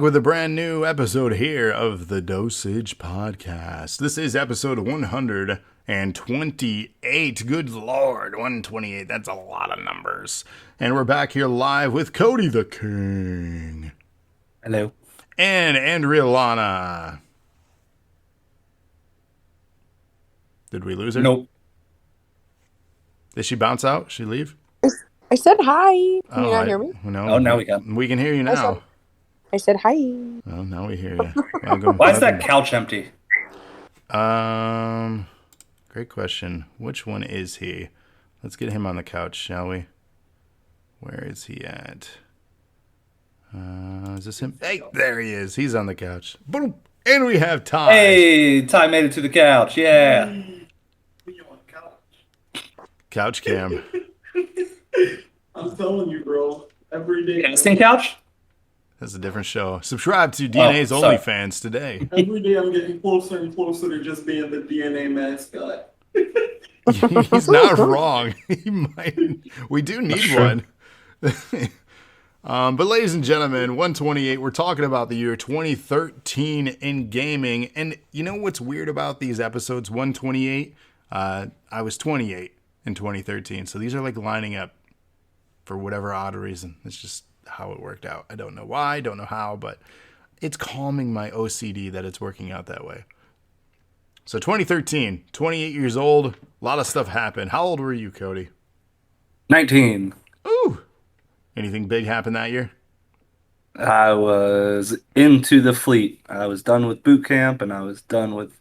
with a brand new episode here of the Dosage Podcast. This is episode 128. Good Lord, 128. That's a lot of numbers. And we're back here live with Cody the King. Hello. And Andrea Lana. Did we lose her? Nope. Did she bounce out? She leave? I said hi. Can Oh, you not hear me? No. Oh, now we can. We can hear you now. I said hi. Oh, now we hear you. Welcome. Why is that couch empty? Great question. Which one is he? Let's get him on the couch, shall we? Where is he at? Is this him? Hey, there he is. He's on the couch. Boom. And we have Ty. Hey, Ty made it to the couch. Yeah. Couch cam. I'm telling you, bro. Every day. Casting couch? That's a different show. Subscribe to DNA's sorry. OnlyFans today. Every day I'm getting closer and closer to just being the DNA mascot. He's not wrong. He might. We do need one. But ladies and gentlemen, 128, we're talking about the year 2013 in gaming. And you know what's weird about these episodes, 128? I was 28 in 2013. So these are like lining up for whatever odd reason. It's just how it worked out. I don't know why, don't know how, but it's calming my OCD that it's working out that way. So 2013, 28 years old, a lot of stuff happened. How old were you, Cody? 19. Ooh. Anything big happened that year? I was into the fleet. I was done with boot camp and I was done with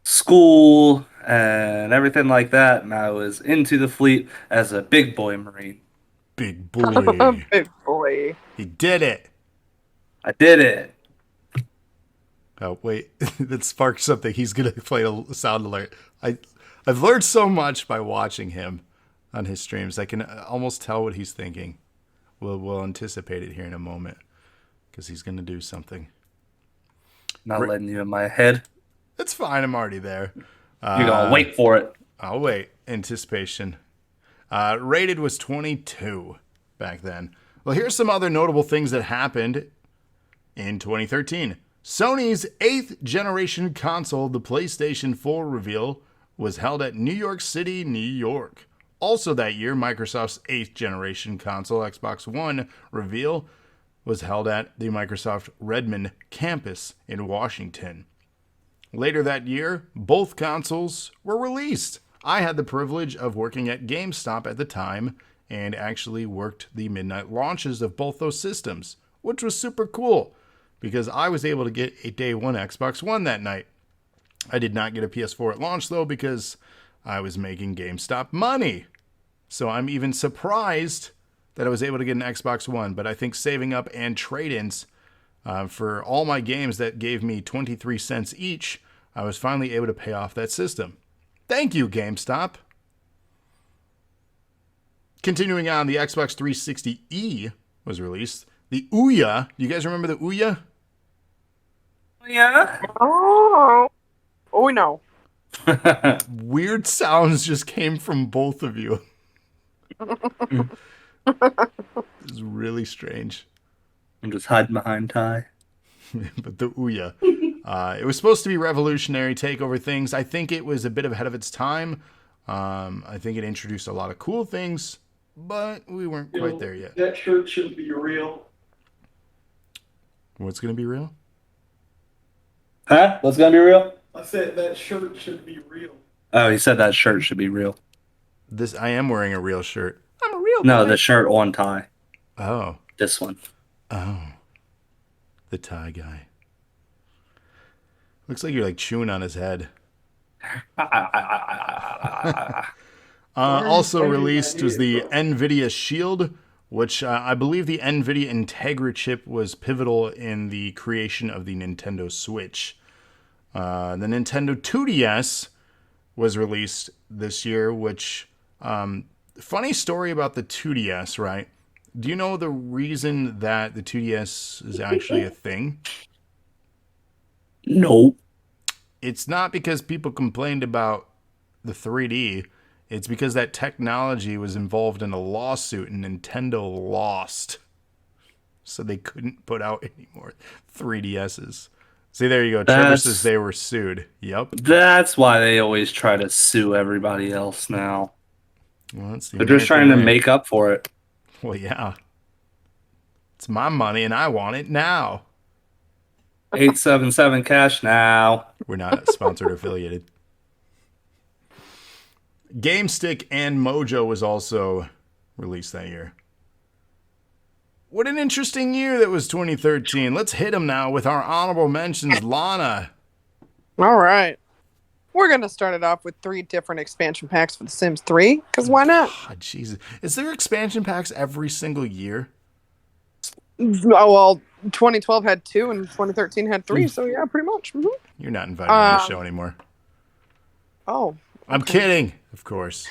school and everything like that. And I was into the fleet as a big boy Marine. Big boy. Big boy. He did it. I did it. Oh, wait. That sparked something. He's going to play a sound alert. I've learned so much by watching him on his streams. I can almost tell what he's thinking. We'll anticipate it here in a moment because he's going to do something. Not letting you in my head. It's fine. I'm already there. You're going to wait for it. I'll wait. Anticipation. Rated was 22 back then. Well, here's some other notable things that happened in 2013. Sony's 8th generation console, the PlayStation 4 reveal, was held at New York City, New York. Also that year, Microsoft's 8th generation console, Xbox One reveal, was held at the Microsoft Redmond campus in Washington. Later that year, both consoles were released. I had the privilege of working at GameStop at the time and actually worked the midnight launches of both those systems, which was super cool because I was able to get a day one Xbox One that night. I did not get a PS4 at launch though because I was making GameStop money. So I'm even surprised that I was able to get an Xbox One, but I think saving up and trade-ins for all my games that gave me 23 cents each, I was finally able to pay off that system. Thank you, GameStop. Continuing on, the Xbox 360e was released. The Ouya. Do you guys remember the Ouya? Yeah. Oh no. Weird sounds just came from both of you. It's really strange. I'm just hiding behind Ty. But the Ouya. It was supposed to be revolutionary, take over things. I think it was a bit ahead of its time. I think it introduced a lot of cool things, but we weren't quite there yet. That shirt should be real. What's going to be real? Huh? What's going to be real? I said that shirt should be real. Oh, he said that shirt should be real. I am wearing a real shirt. I'm a real No, guy. the shirt on Ty. Oh. This one. Oh. The tie guy. Looks like you're like chewing on his head. Also released was the NVIDIA Shield, which I believe the NVIDIA Integra chip was pivotal in the creation of the Nintendo Switch. The Nintendo 2DS was released this year, which, funny story about the 2DS, right? Do you know the reason that the 2DS is actually a thing? No. It's not because people complained about the 3D. It's because that technology was involved in a lawsuit and Nintendo lost. so they couldn't put out any more 3DSs. See, there you go. Trevor says they were sued. Yep. That's why they always try to sue everybody else now. Well, that's the They're just trying to make up for it. Well, yeah. It's my money, and I want it now. 877 cash now. We're not sponsored or affiliated. GameStick and Mojo was also released that year. What an interesting year that was 2013. Let's hit them now with our honorable mentions. Lana. All right. We're going to start it off with 3 different expansion packs for The Sims 3, because why not? God, Jesus. Is there expansion packs every single year? Oh, well, 2012 had 2 and 2013 had 3, so yeah, pretty much. Mm-hmm. You're not invited on the show anymore. Oh. Okay. I'm kidding, of course.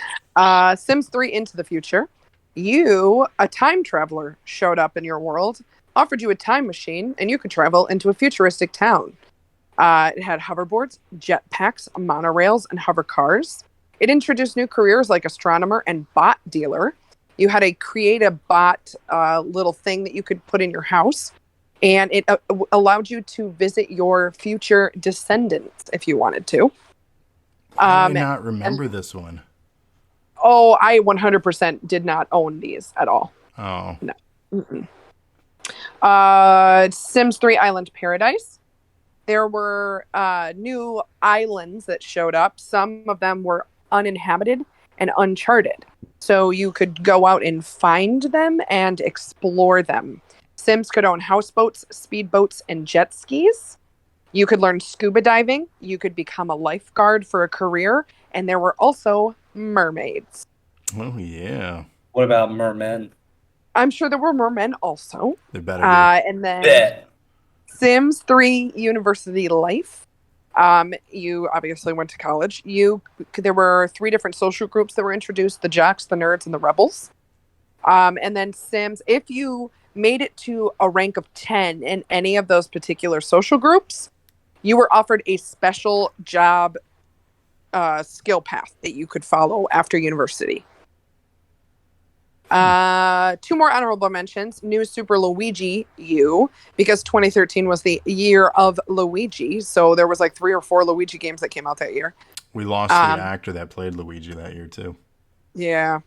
Sims 3 Into the Future. You, a time traveler, showed up in your world, offered you a time machine, and you could travel into a futuristic town. It had hoverboards, jetpacks, monorails, and hover cars. It introduced new careers like astronomer and bot dealer. You had a create a bot little thing that you could put in your house, and it allowed you to visit your future descendants if you wanted to. I do not remember this one. Oh, I 100% did not own these at all. Oh. No. Sims 3 Island Paradise. There were new islands that showed up. Some of them were uninhabited and uncharted. So you could go out and find them and explore them. Sims could own houseboats, speedboats, and jet skis. You could learn scuba diving. You could become a lifeguard for a career. And there were also mermaids. Oh, yeah. What about mermen? I'm sure there were mermen also. There better be. And then Sims 3 University Life. You obviously went to college. There were 3 different social groups that were introduced: the jocks, the nerds, and the rebels. And then Sims, if you made it to a rank of 10 in any of those particular social groups, you were offered a special job skill path that you could follow after university. 2 more honorable mentions. New Super Luigi U, because 2013 was the year of Luigi, so there was like 3 or 4 Luigi games that came out that year. We lost the actor that played Luigi that year too. Yeah,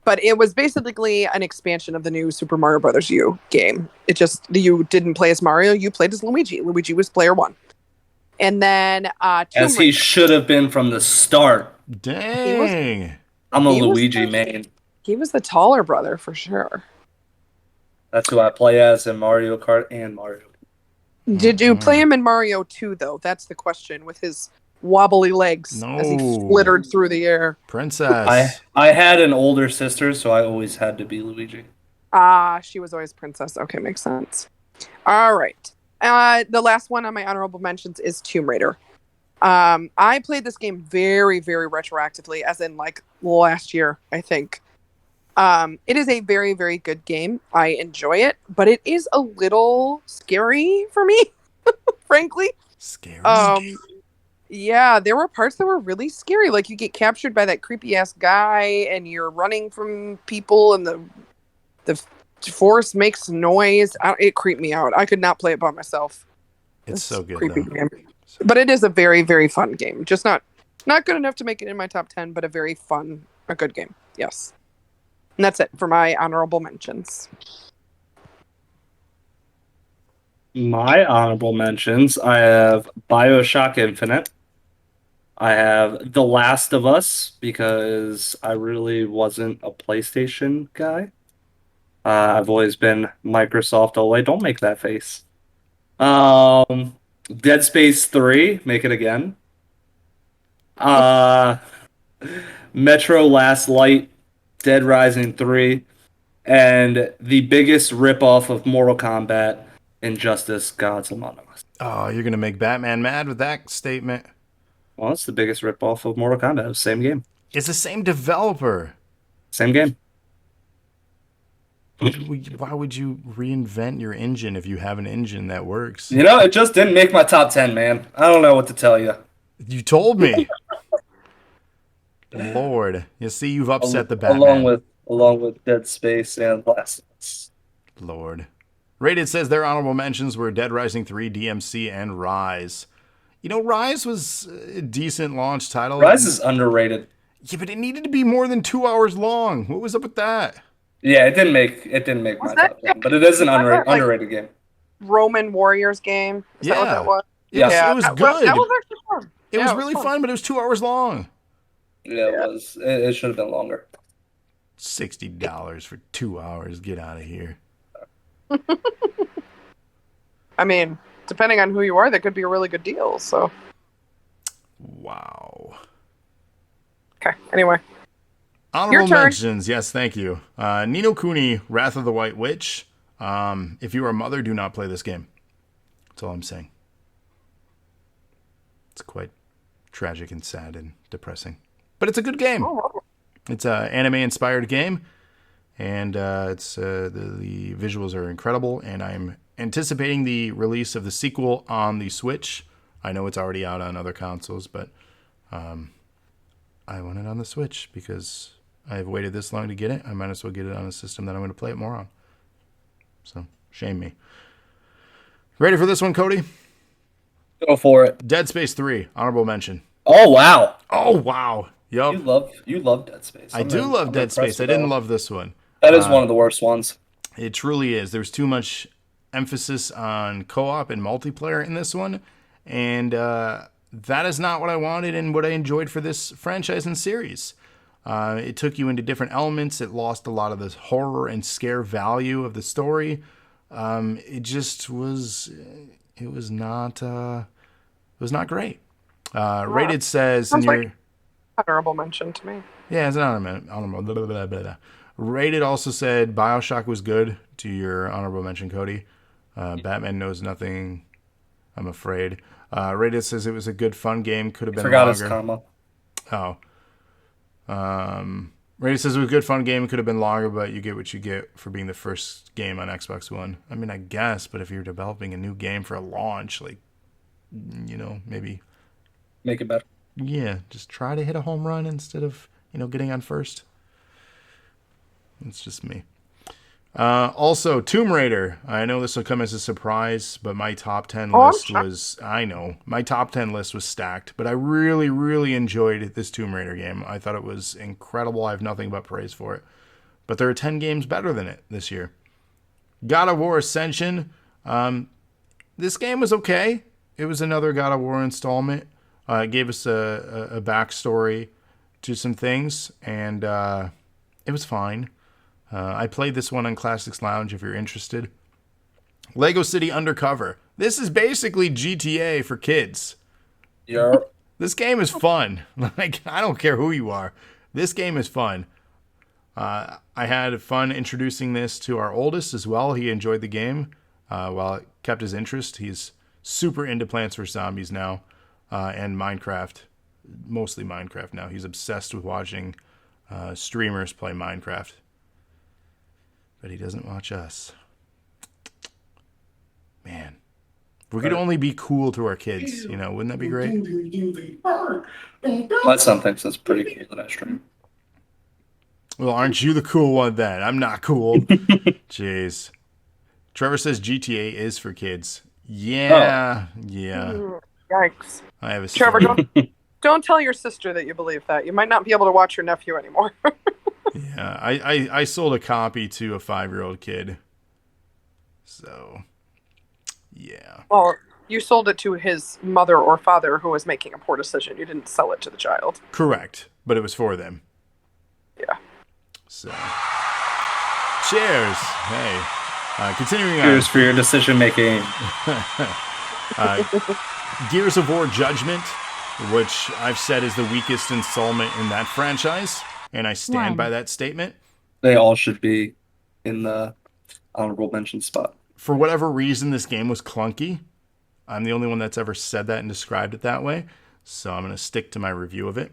but it was basically an expansion of the new Super Mario Brothers U game. It just, you didn't play as Mario, you played as Luigi. Luigi was player 1. And then as he should have been from the start. Dang. I'm a Luigi main. He was the taller brother for sure. That's who I play as in Mario Kart and Mario. Did you play him in Mario 2, though? That's the question, with his wobbly legs as he flittered through the air. Princess. I had an older sister, so I always had to be Luigi. She was always princess. Okay, makes sense. All right. The last one on my honorable mentions is Tomb Raider. I played this game very, very retroactively, as in like last year, I think. It is a very, very good game. I enjoy it, but it is a little scary for me, frankly. Scary? Yeah, there were parts that were really scary. Like, you get captured by that creepy ass guy and you're running from people and the forest makes noise. It creeped me out. I could not play it by myself. It's so good, creepy though. game. But it is a very, very fun game. Just not good enough to make it in my top 10, but a very fun, a good game. Yes. And that's it for my honorable mentions. My honorable mentions, I have BioShock Infinite. I have The Last of Us, because I really wasn't a PlayStation guy. I've always been Microsoft all the way. Don't make that face. Dead Space 3, make it again. Metro Last Light, Dead Rising 3, and the biggest ripoff of Mortal Kombat, Injustice: Gods Among Us. Oh, you're going to make Batman mad with that statement. Well, it's the biggest ripoff of Mortal Kombat. It's the same game. It's the same developer. Same game. Why would you reinvent your engine if you have an engine that works? You know, it just didn't make my top 10, man. I don't know what to tell you. You told me. Lord. You see, you've upset the Batman. Along with Dead Space and Last of Us. Lord. Rated says their honorable mentions were Dead Rising 3, DMC, and Rise. You know, Rise was a decent launch title. Rise is underrated. Yeah, but it needed to be more than 2 hours long. What was up with that? Yeah, it didn't make Was my that top 10, but it is an was that, like, underrated game. Roman Warriors game? Is that what that was? Yes, Yeah. it was that, good. that was actually fun. It was really fun, but it was 2 hours long. Yeah, it was. It should have been longer. $60 for 2 hours. Get out of here. I mean, depending on who you are, that could be a really good deal. So, Wow. okay. Anyway, Honorable turn. mentions. Yes, thank you. Nino Kuni, Wrath of the White Witch. If you are a mother, do not play this game. That's all I'm saying. It's quite tragic and sad and depressing. But it's a good game. oh, It's an anime-inspired game. And the visuals are incredible. And I'm anticipating the release of the sequel on the Switch. I know it's already out on other consoles, but I want it on the Switch because I've waited this long to get it. I might as well get it on a system that I'm going to play it more on. So, shame me. Ready for this one, Cody? Go for it. Dead Space 3, honorable mention. Oh wow! Oh, wow. Yup. You love Dead Space. I do love Dead Space. I didn't love this one. That is one of the worst ones. It truly is. There's too much emphasis on co-op and multiplayer in this one. And that is not what I wanted and what I enjoyed for this franchise and series. It took you into different elements. It lost a lot of the horror and scare value of the story. It just was. It was not. It was not great. Rated says in Sounds your. like honorable mention to me. Yeah, it's an honorable. Blah, blah, blah, blah, blah. Rated also said BioShock was good to your honorable mention, Cody. Batman Knows Nothing, I'm afraid. Rated says it was a good, fun game. Could have been Forgot longer. his comma. Rated says it was a good, fun game. Could have been longer, but you get what you get for being the first game on Xbox One. I mean, I guess, but if you're developing a new game for a launch, like, maybe. Make it better. Yeah, just try to hit a home run instead of, getting on first. It's just me. Also, Tomb Raider. I know this will come as a surprise, but my top 10 list was... I know. My top 10 list was stacked, but I really, really enjoyed this Tomb Raider game. I thought it was incredible. I have nothing but praise for it. But there are 10 games better than it this year. God of War Ascension. This game was okay. It was another God of War installment. It gave us a backstory to some things, and it was fine. I played this one on Classics Lounge if you're interested. Lego City Undercover. This is basically GTA for kids. Yeah. This game is fun. Like, I don't care who you are. This game is fun. I had fun introducing this to our oldest as well. He enjoyed the game while it kept his interest. He's super into Plants vs. Zombies now and Minecraft. Mostly Minecraft now. He's obsessed with watching streamers play Minecraft. But he doesn't watch us. Man. If we could only be cool to our kids, wouldn't that be great? My son thinks that's pretty cool that I stream. Well, aren't you the cool one then? I'm not cool. Jeez. Trevor says GTA is for kids. Yeah. Yeah. Yikes. I have a Trevor, don't tell your sister that you believe that. You might not be able to watch your nephew anymore. Yeah, I sold a copy to a 5-year-old kid. So, yeah. Well, you sold it to his mother or father who was making a poor decision. You didn't sell it to the child. Correct, but it was for them. Yeah. So, cheers. Hey, continuing on. Cheers for your decision making. Gears of War Judgment, which I've said is the weakest installment in that franchise. And I stand by that statement. They all should be in the honorable mention spot. For whatever reason, this game was clunky. I'm the only one that's ever said that and described it that way. So I'm going to stick to my review of it.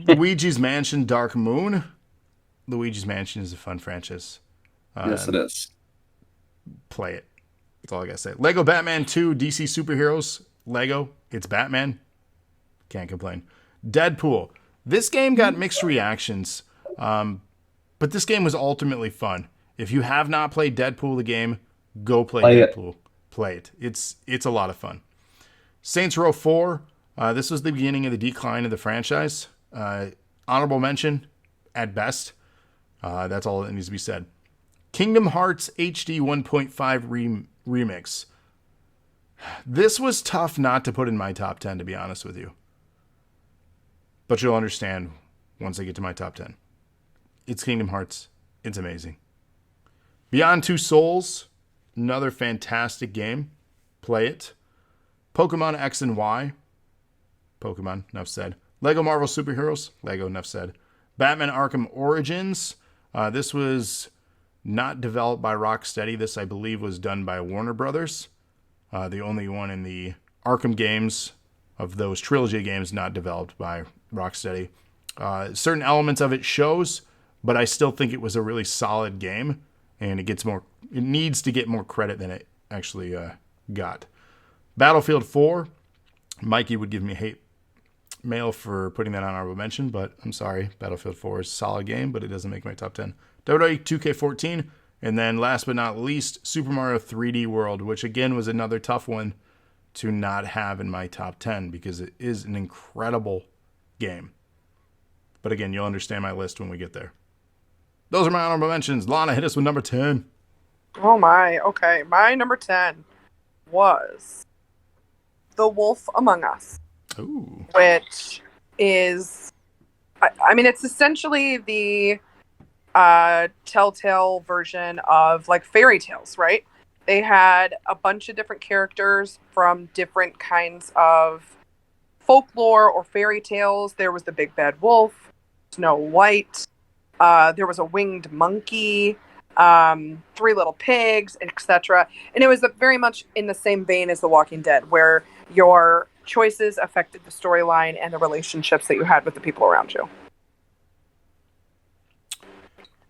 Luigi's Mansion Dark Moon. Luigi's Mansion is a fun franchise. Yes, it is. Play it. That's all I got to say. Lego Batman 2 DC Superheroes. Lego. It's Batman. Can't complain. Deadpool. This game got mixed reactions, but this game was ultimately fun. If you have not played Deadpool the game, go play Play Deadpool. Play it. It's a lot of fun. Saints Row 4. This was the beginning of the decline of the franchise. Honorable mention at best. That's all that needs to be said. Kingdom Hearts HD 1.5 Remix. This was tough not to put in my top 10, to be honest with you. But you'll understand once I get to my top 10. It's Kingdom Hearts. It's amazing. Beyond Two Souls. Another fantastic game. Play it. Pokemon X and Y. Pokemon, enough said. Lego Marvel Superheroes. Lego, enough said. Batman Arkham Origins. This was not developed by Rocksteady. This, I believe, was done by Warner Brothers. The only one in the Arkham games of those trilogy games not developed by Rocksteady. Certain elements of it shows, but I still think it was a really solid game, and it needs to get more credit than it actually got. Battlefield 4. Mikey would give me hate mail for putting that on honorable mention, but I'm sorry. Battlefield 4 is a solid game, but it doesn't make my top 10. WWE 2K14, and then last but not least, Super Mario 3D World, which again was another tough one to not have in my top 10 because it is an incredible game. But again, you'll understand my list when we get there. Those are my honorable mentions. Lana, hit us with number 10. Oh my, okay. My number 10 was The Wolf Among Us. Ooh. Which is, I mean, it's essentially the Telltale version of like fairy tales, right? They had a bunch of different characters from different kinds of folklore or fairy tales. There was the big bad wolf, Snow White. There was a winged monkey, three little pigs, etc. And it was very much in the same vein as The Walking Dead, where your choices affected the storyline and the relationships that you had with the people around you.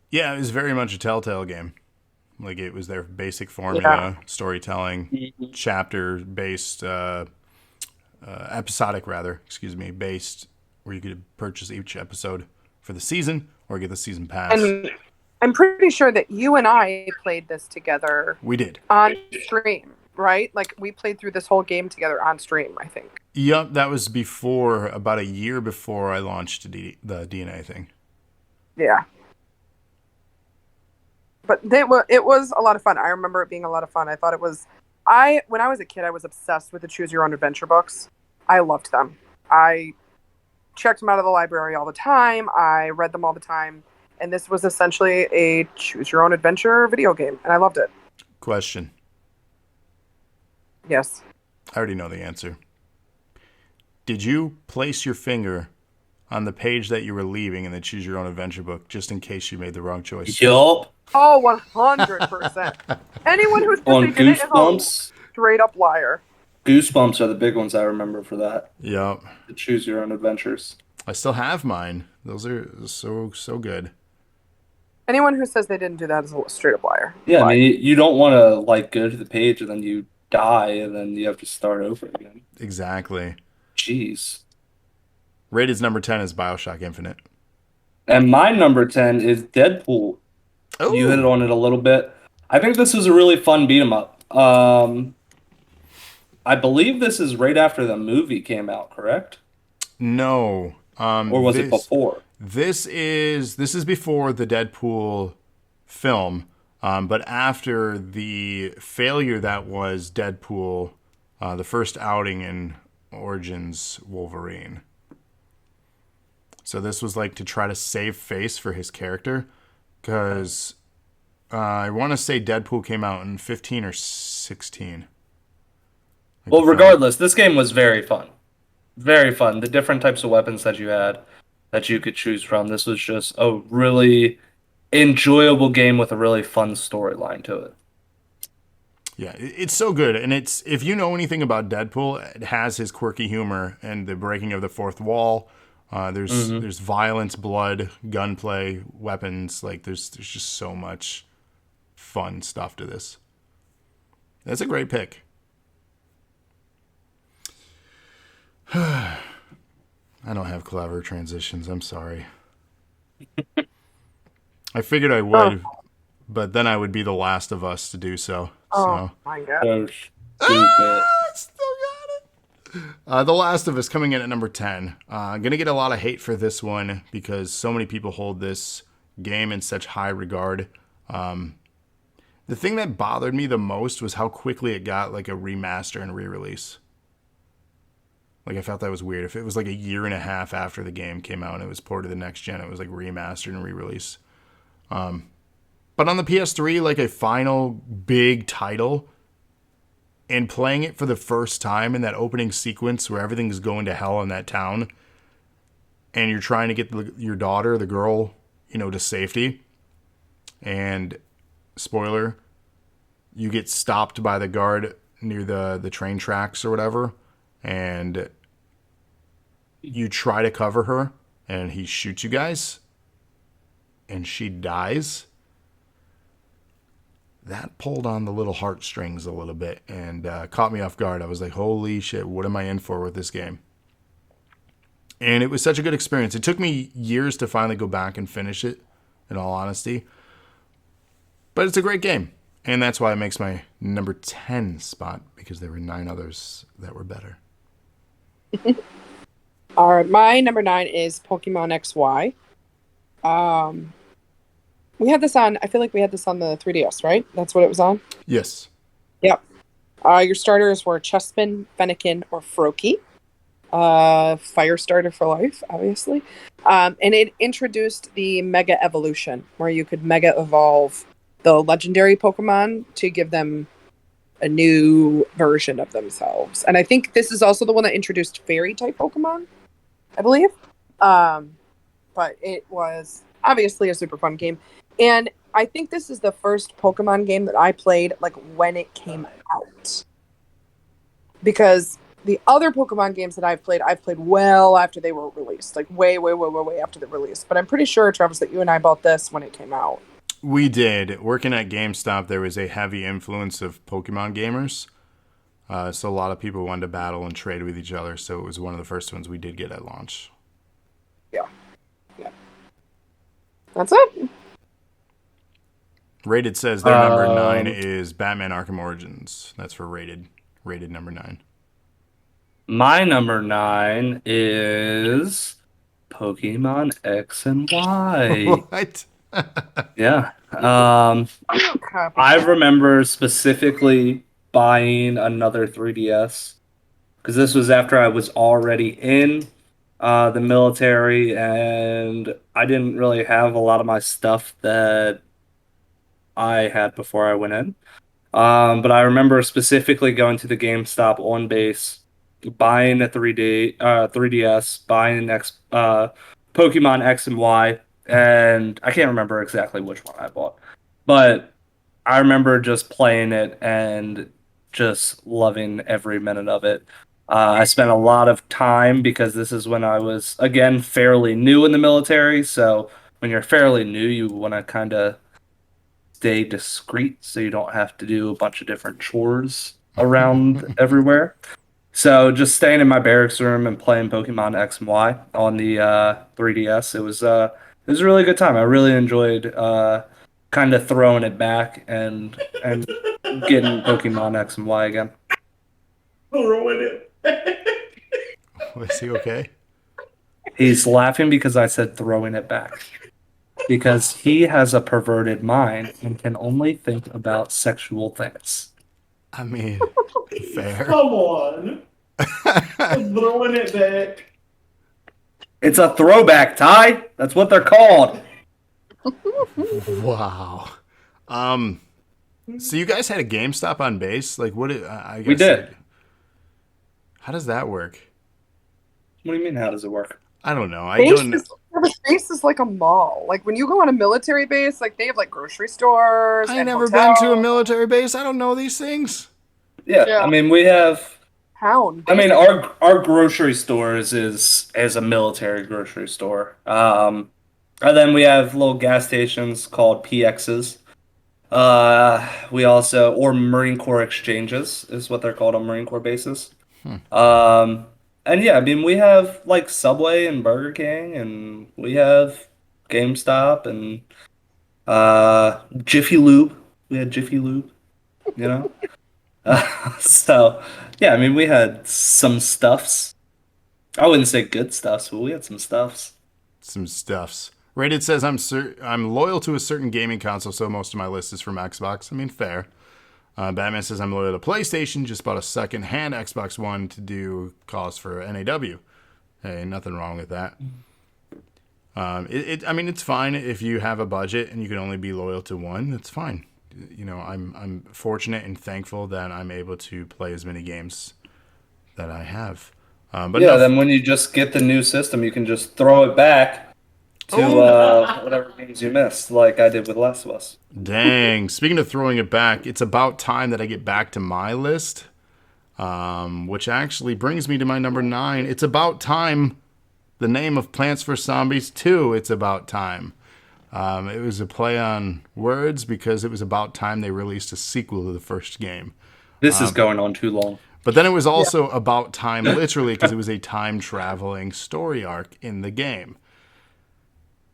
Yeah, it was very much a Telltale game. Like, it was their basic formula, storytelling, chapter-based, episodic, based, where you could purchase each episode for the season or get the season pass. And I'm pretty sure that you and I played this together. We did. On stream, right? Like, we played through this whole game together on stream, I think. Yep, that was about a year before I launched the DNA thing. Yeah. But it was a lot of fun. I remember it being a lot of fun. I thought it was... When I was a kid, I was obsessed with the Choose Your Own Adventure books. I loved them. I checked them out of the library all the time. I read them all the time. And this was essentially a Choose Your Own Adventure video game. And I loved it. Question. Yes. I already know the answer. Did you place your finger on the page that you were leaving in the Choose Your Own Adventure book just in case you made the wrong choice? Yup. Oh, 100%. Anyone who says On they did it is a Goosebumps. straight up liar. Goosebumps are the big ones I remember for that. Yep. To Choose Your Own Adventures. I still have mine. Those are so good. Anyone who says they didn't do that is a straight up liar. Yeah, Lie. I mean, you don't want to like go to the page and then you die and then you have to start over again. Exactly. Jeez. Rated number 10 is BioShock Infinite. And my number 10 is Deadpool. Oh. You hit on it a little bit. I think this is a really fun beat 'em up. I believe this is right after the movie came out, correct? No. Or was it before? This is before the Deadpool film, but after the failure that was Deadpool, the first outing in Origins Wolverine. So this was like to try to save face for his character, because I want to say Deadpool came out in 15 or 16. Well, regardless, this game was very fun. Very fun. The different types of weapons that you had that you could choose from. This was just a really enjoyable game with a really fun storyline to it. Yeah, it's so good. And it's, if you know anything about Deadpool, it has his quirky humor and the breaking of the fourth wall. There's violence, blood, gunplay, weapons. Like, there's just so much fun stuff to this. That's a great pick. I don't have clever transitions. I'm sorry. I figured I would, but then I would be the last of us to do so. Oh my god. So stupid. I still got it. The Last of Us coming in at number 10. Gonna get a lot of hate for this one because so many people hold this game in such high regard. The thing that bothered me the most was how quickly it got like a remaster and re-release. Like I felt that was weird. If it was like a year and a half after the game came out and it was ported to the next gen, it was like remastered and re-release. But on the PS3, like a final big title, and playing it for the first time in that opening sequence where everything's going to hell in that town, and you're trying to get your daughter, the girl, to safety, and spoiler, you get stopped by the guard near the train tracks or whatever, and you try to cover her, and he shoots you guys, and she dies. That pulled on the little heartstrings a little bit and caught me off guard. I was like, holy shit, what am I in for with this game? And it was such a good experience. It took me years to finally go back and finish it, in all honesty. But it's a great game. And that's why it makes my number 10 spot, because there were 9 others that were better. All right, my number 9 is Pokemon XY. We had this on, I feel like we had this on the 3DS, right? That's what it was on? Yes. Yep. Your starters were Chespin, Fennekin, or Froakie. Fire starter for life, obviously. And it introduced the Mega Evolution, where you could Mega Evolve the legendary Pokemon to give them a new version of themselves. And I think this is also the one that introduced Fairy-type Pokemon, I believe. But it was obviously a super fun game. And I think this is the first Pokemon game that I played like when it came out. Because the other Pokemon games that I've played well after they were released. Like way after the release. But I'm pretty sure, Travis, that you and I bought this when it came out. We did. Working at GameStop, there was a heavy influence of Pokemon gamers. So a lot of people wanted to battle and trade with each other. So it was one of the first ones we did get at launch. Yeah. That's it. Rated says their number 9 is Batman Arkham Origins. That's for Rated. Rated number 9. My number 9 is Pokemon X and Y. What? Yeah. I remember specifically buying another 3DS because this was after I was already in the military and I didn't really have a lot of my stuff that I had before I went in. But I remember specifically going to the GameStop on base, buying a 3DS, buying Pokemon X and Y, and I can't remember exactly which one I bought, but I remember just playing it and just loving every minute of it. I spent a lot of time because this is when I was, again, fairly new in the military. So when you're fairly new, you want to kind of stay discreet so you don't have to do a bunch of different chores around everywhere. So just staying in my barracks room and playing Pokemon X and Y on the 3DS, it was a really good time. I really enjoyed kind of throwing it back and getting Pokemon X and Y again. Throwing it. Was he okay? He's laughing because I said throwing it back. Because he has a perverted mind and can only think about sexual things. I mean, fair. Come on. Throwing it back. It's a throwback, Ty. That's what they're called. Wow. So you guys had a GameStop on base? Like, what? I guess We did. How does that work? What do you mean, how does it work? I don't know. The space is like a mall. Like when you go on a military base, like they have like grocery stores. I and never hotels. been to a military base. I don't know these things. Yeah. I mean, we have. Town. I mean, our grocery stores is a military grocery store. And then we have little gas stations called PXs. We also, or Marine Corps exchanges is what they're called on Marine Corps bases. And yeah, I mean, we have like Subway and Burger King, and we have GameStop, and Jiffy Lube. We had Jiffy Lube, you know? So, yeah, I mean, we had some stuffs. I wouldn't say good stuffs, but we had some stuffs. Some stuffs. Rated says I'm loyal to a certain gaming console, so most of my list is from Xbox. I mean, fair. Batman says I'm loyal to PlayStation. Just bought a second-hand Xbox One to do calls for NAW. Hey, nothing wrong with that. I mean, it's fine if you have a budget and you can only be loyal to one. That's fine. You know, I'm fortunate and thankful that I'm able to play as many games that I have. But Yeah, no, then when you just get the new system, you can just throw it back to whatever games you missed, like I did with Last of Us. dang. Speaking of throwing it back, it's about time that I get back to my list, which actually brings me to my number 9. It's about time. The name of Plants vs. Zombies 2, It's About Time. It was a play on words because it was about time they released a sequel to the first game. This is going on too long. But then it was also about time, literally, because it was a time-traveling story arc in the game.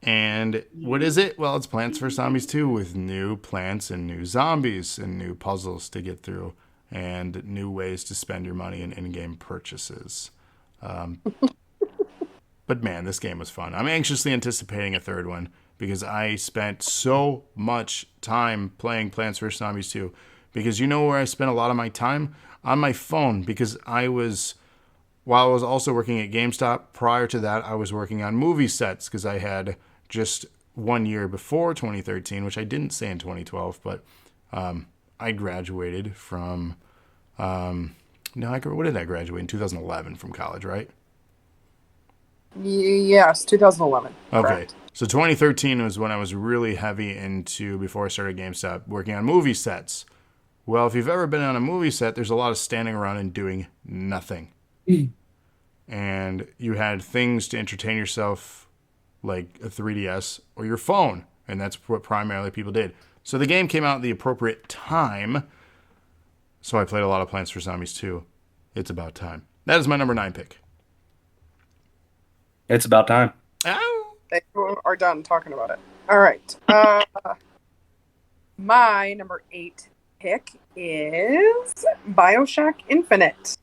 And what is it? Well, it's Plants vs. Zombies 2 with new plants and new zombies and new puzzles to get through and new ways to spend your money in in-game purchases. But man, this game was fun. I'm anxiously anticipating a third one because I spent so much time playing Plants vs. Zombies 2. Because you know where I spent a lot of my time? On my phone, because while I was also working at GameStop, prior to that, I was working on movie sets because I had just 1 year before 2013, which I didn't say in 2012, but I graduated from, what did I graduate in 2011 from college, right? Yes, 2011. Okay. Correct. So 2013 was when I was really heavy into, before I started GameStop, working on movie sets. Well, if you've ever been on a movie set, there's a lot of standing around and doing nothing. And you had things to entertain yourself, like a 3DS or your phone. And that's what primarily people did. So the game came out at the appropriate time. So I played a lot of Plants vs. Zombies 2. It's about time. That is my number 9 pick. It's about time. Ow! They are done talking about it. All right. My number 8 pick is BioShock Infinite.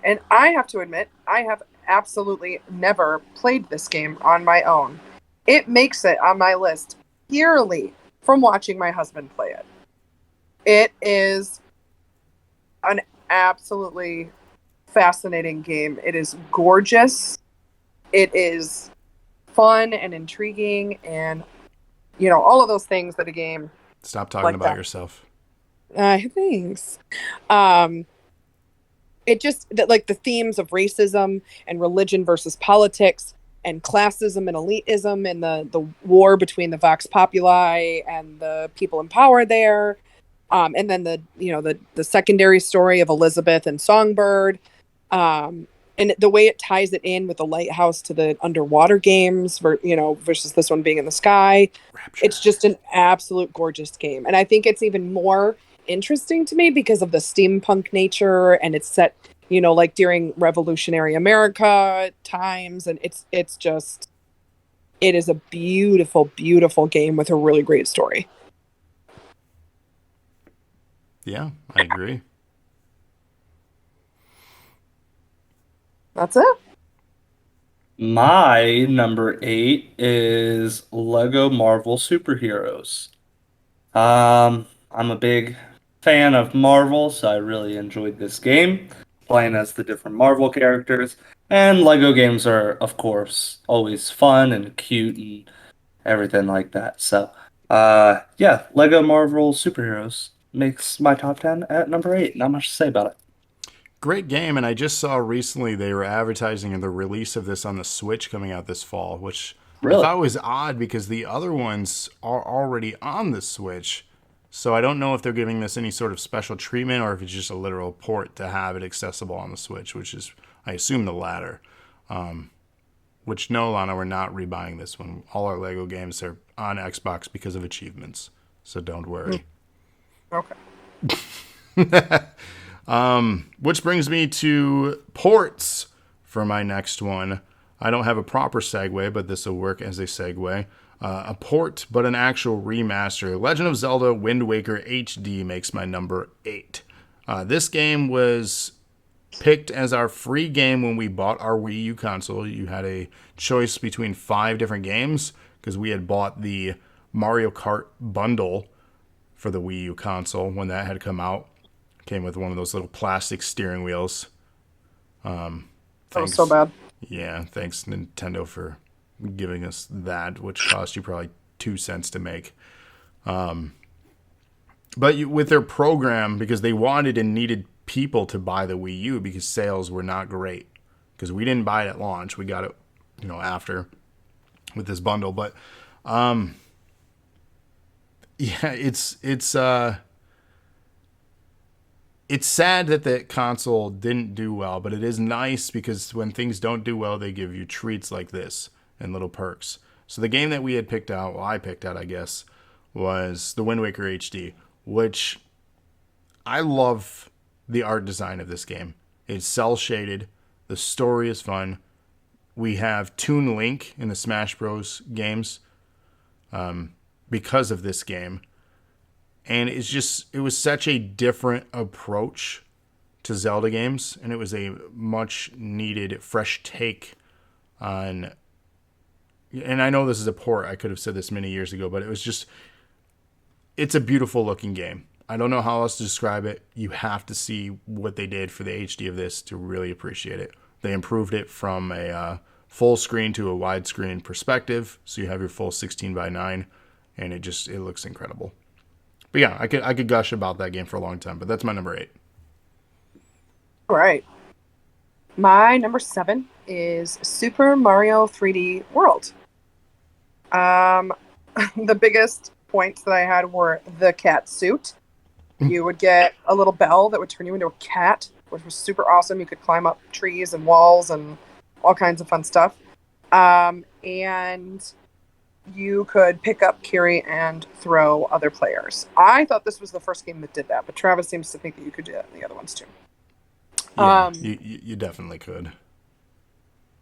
And I have to admit, I have absolutely never played this game on my own. It makes it on my list purely from watching my husband play it. It is an absolutely fascinating game. It is gorgeous. It is fun and intriguing and, you know, all of those things that a game... Stop talking like about that. yourself. Thanks. It just, like the themes of racism and religion versus politics and classism and elitism and the war between the Vox Populi and the people in power there. And then the secondary story of Elizabeth and Songbird. And the way it ties it in with the lighthouse to the underwater games, versus this one being in the sky. Rapture. It's just an absolute gorgeous game. And I think it's even more interesting to me because of the steampunk nature, and it's set, like during Revolutionary America times. And it is a beautiful, beautiful game with a really great story. Yeah, I agree. That's it. My number 8 is Lego Marvel Superheroes. I'm a big fan of Marvel, so I really enjoyed this game, playing as the different Marvel characters. And Lego games are, of course, always fun and cute and everything like that. So, yeah, Lego Marvel Superheroes makes my top 10 at number 8. Not much to say about it. Great game, and I just saw recently they were advertising the release of this on the Switch coming out this fall, which Really? I thought was odd because the other ones are already on the Switch. So I don't know if they're giving this any sort of special treatment or if it's just a literal port to have it accessible on the Switch, which is, I assume, the latter. Which, no, Lana, we're not rebuying this one. All our Lego games are on Xbox because of achievements, so don't worry. Okay. Which brings me to ports for my next one. I don't have a proper segue, but this will work as a segue. A port, but an actual remaster. Legend of Zelda Wind Waker HD makes my number 8. This game was picked as our free game when we bought our Wii U console. You had a choice between 5 different games because we had bought the Mario Kart bundle for the Wii U console when that had come out. Came with one of those little plastic steering wheels. That was so bad. Yeah, thanks Nintendo for giving us that, which cost you probably 2 cents to make. But with their program, because they wanted and needed people to buy the Wii U because sales were not great. Because we didn't buy it at launch, we got it, after with this bundle. But yeah, it's sad that the console didn't do well, but it is nice because when things don't do well, they give you treats like this and little perks. So the game that we had picked out, well, I picked out, I guess, was the Wind Waker HD, which I love the art design of this game. It's cel shaded. The story is fun. We have Toon Link in the Smash Bros. Games because of this game. And it was such a different approach to Zelda games, and it was a much needed fresh take on. And I know this is a port. I could have said this many years ago, but it's a beautiful looking game. I don't know how else to describe it. You have to see what they did for the HD of this to really appreciate it. They improved it from a full screen to a widescreen perspective, so you have your full 16:9, and it looks incredible. But yeah, I could gush about that game for a long time, but that's my number 8. All right. My number 7 is Super Mario 3D World. The biggest points that I had were the cat suit. You would get a little bell that would turn you into a cat, which was super awesome. You could climb up trees and walls and all kinds of fun stuff. And you could pick up, carry, and throw other players. I thought this was the first game that did that, but Travis seems to think that you could do that in the other ones too. Yeah, you definitely could.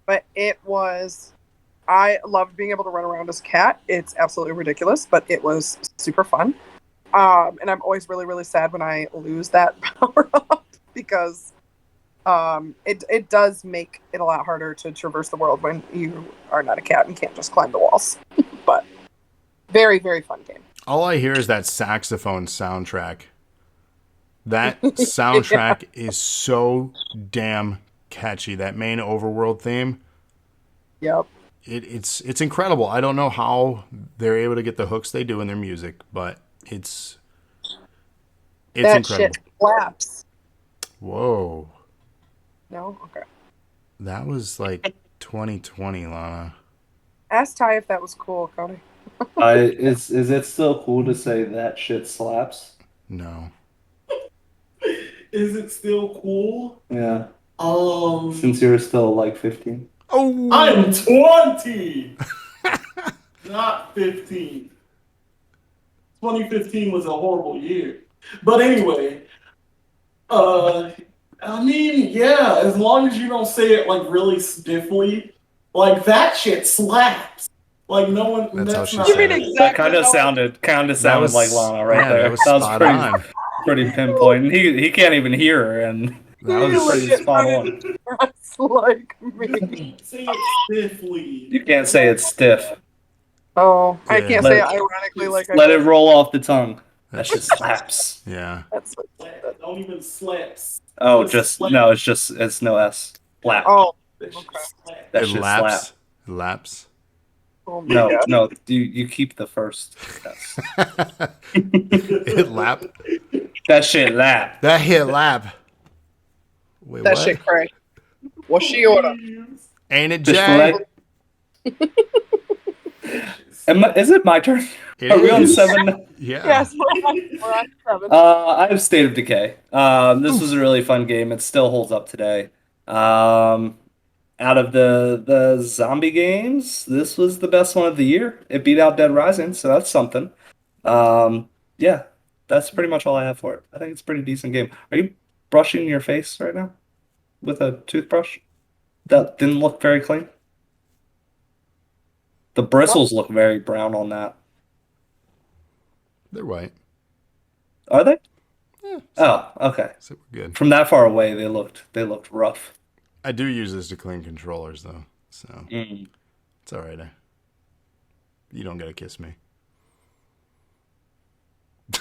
But I loved being able to run around as a cat. It's absolutely ridiculous, but it was super fun. And I'm always really, really sad when I lose that power up because it does make it a lot harder to traverse the world when you are not a cat and can't just climb the walls. But very, very fun game. All I hear is that saxophone soundtrack. That soundtrack is so damn catchy. That main overworld theme. Yep. It's incredible. I don't know how they're able to get the hooks they do in their music, but it's that incredible. Shit slaps. Whoa. No? Okay. That was like 2020, Lana. Ask Ty if that was cool, Cody. Is it still cool to say that shit slaps? No. Is it still cool? Yeah. Since you're still like 15. Oh, I'm 20! Not 15. 2015 was a horrible year. But anyway, I mean, yeah, as long as you don't say it like really stiffly, like that shit slaps. Like no one. That's how she not said mean it. exactly That kind of how sounded like Lana right there. That was spot pretty, on. pretty pinpoint. He can't even hear her, and That was was pretty spot on. That's like me. Say it stiffly. You can't say it's stiff. Oh, I Yeah. can't say it ironically like Let I it roll off the tongue. That shit slaps. yeah. That's Don't even slaps. Oh, Just it's no S. Slap. oh, That shit okay. slaps. That It shit laps. slap. It laps. Oh my God. No, you keep the first S. It lap. That shit lap. That hit lap. Wait, That what? shit cray. What's she order? Ain't it, Just Jay? Is it my turn? It Are we on is. 7? Yeah. Yes, we're on 7. I have State of Decay. This was a really fun game. It still holds up today. Out of the zombie games, this was the best one of the year. It beat out Dead Rising, so that's something. Yeah, that's pretty much all I have for it. I think it's a pretty decent game. Are you brushing your face right now with a toothbrush? That didn't look very clean. The bristles look very brown on that. They're white. Are they? Yeah. Oh, okay. So we're good. From that far away, they looked rough. I do use this to clean controllers, though. So it's all right. You don't got to kiss me.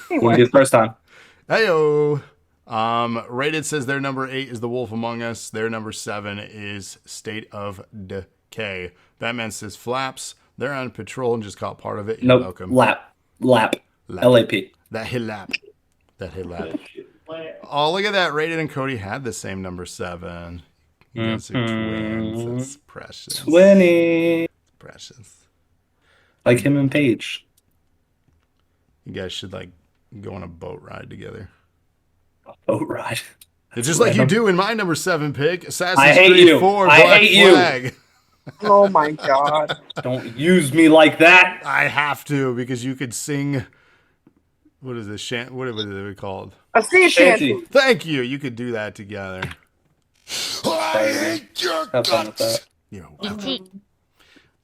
Wouldn't be the first time. Heyo. Rated says their number 8 is The Wolf Among Us. Their number 7 is State of Decay. Batman says Flaps. They're on patrol and just caught part of it. You're Nope. welcome. Lap. LAP. That hit lap. Oh, look at that. Rated and Cody had the same number 7. You guys are twins. That's precious. 20. Precious. Like him and Paige. You guys should like go on a boat ride together. Boat ride. It's just like you do in my number 7 pick, Assassin's I hate Creed you. 4 I Black hate you. Flag. Oh my god. Don't use me like that. I have to because you could sing. What is this? What is it called? A sea shanty. Shanty. Thank you. You could do that together. I hate your Have fun with that. You're welcome.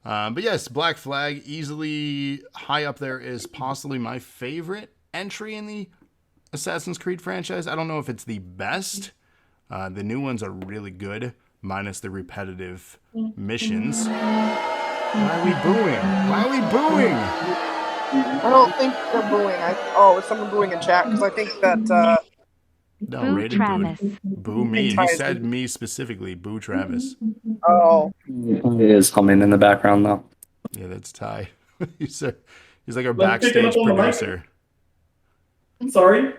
But yes, Black Flag easily high up there is possibly my favorite entry in the Assassin's Creed franchise. I don't know if it's the best. The new ones are really good, minus the repetitive missions. Why are we booing? Why are we booing? I don't think they're booing. Is someone booing in chat? Because I think that No, Boo Rated Travis. booed. Boo me. He said me specifically. Boo Travis. It is humming in the background though. Yeah, that's Ty. he's like our Let's pick it backstage up on the mic. producer. I'm sorry.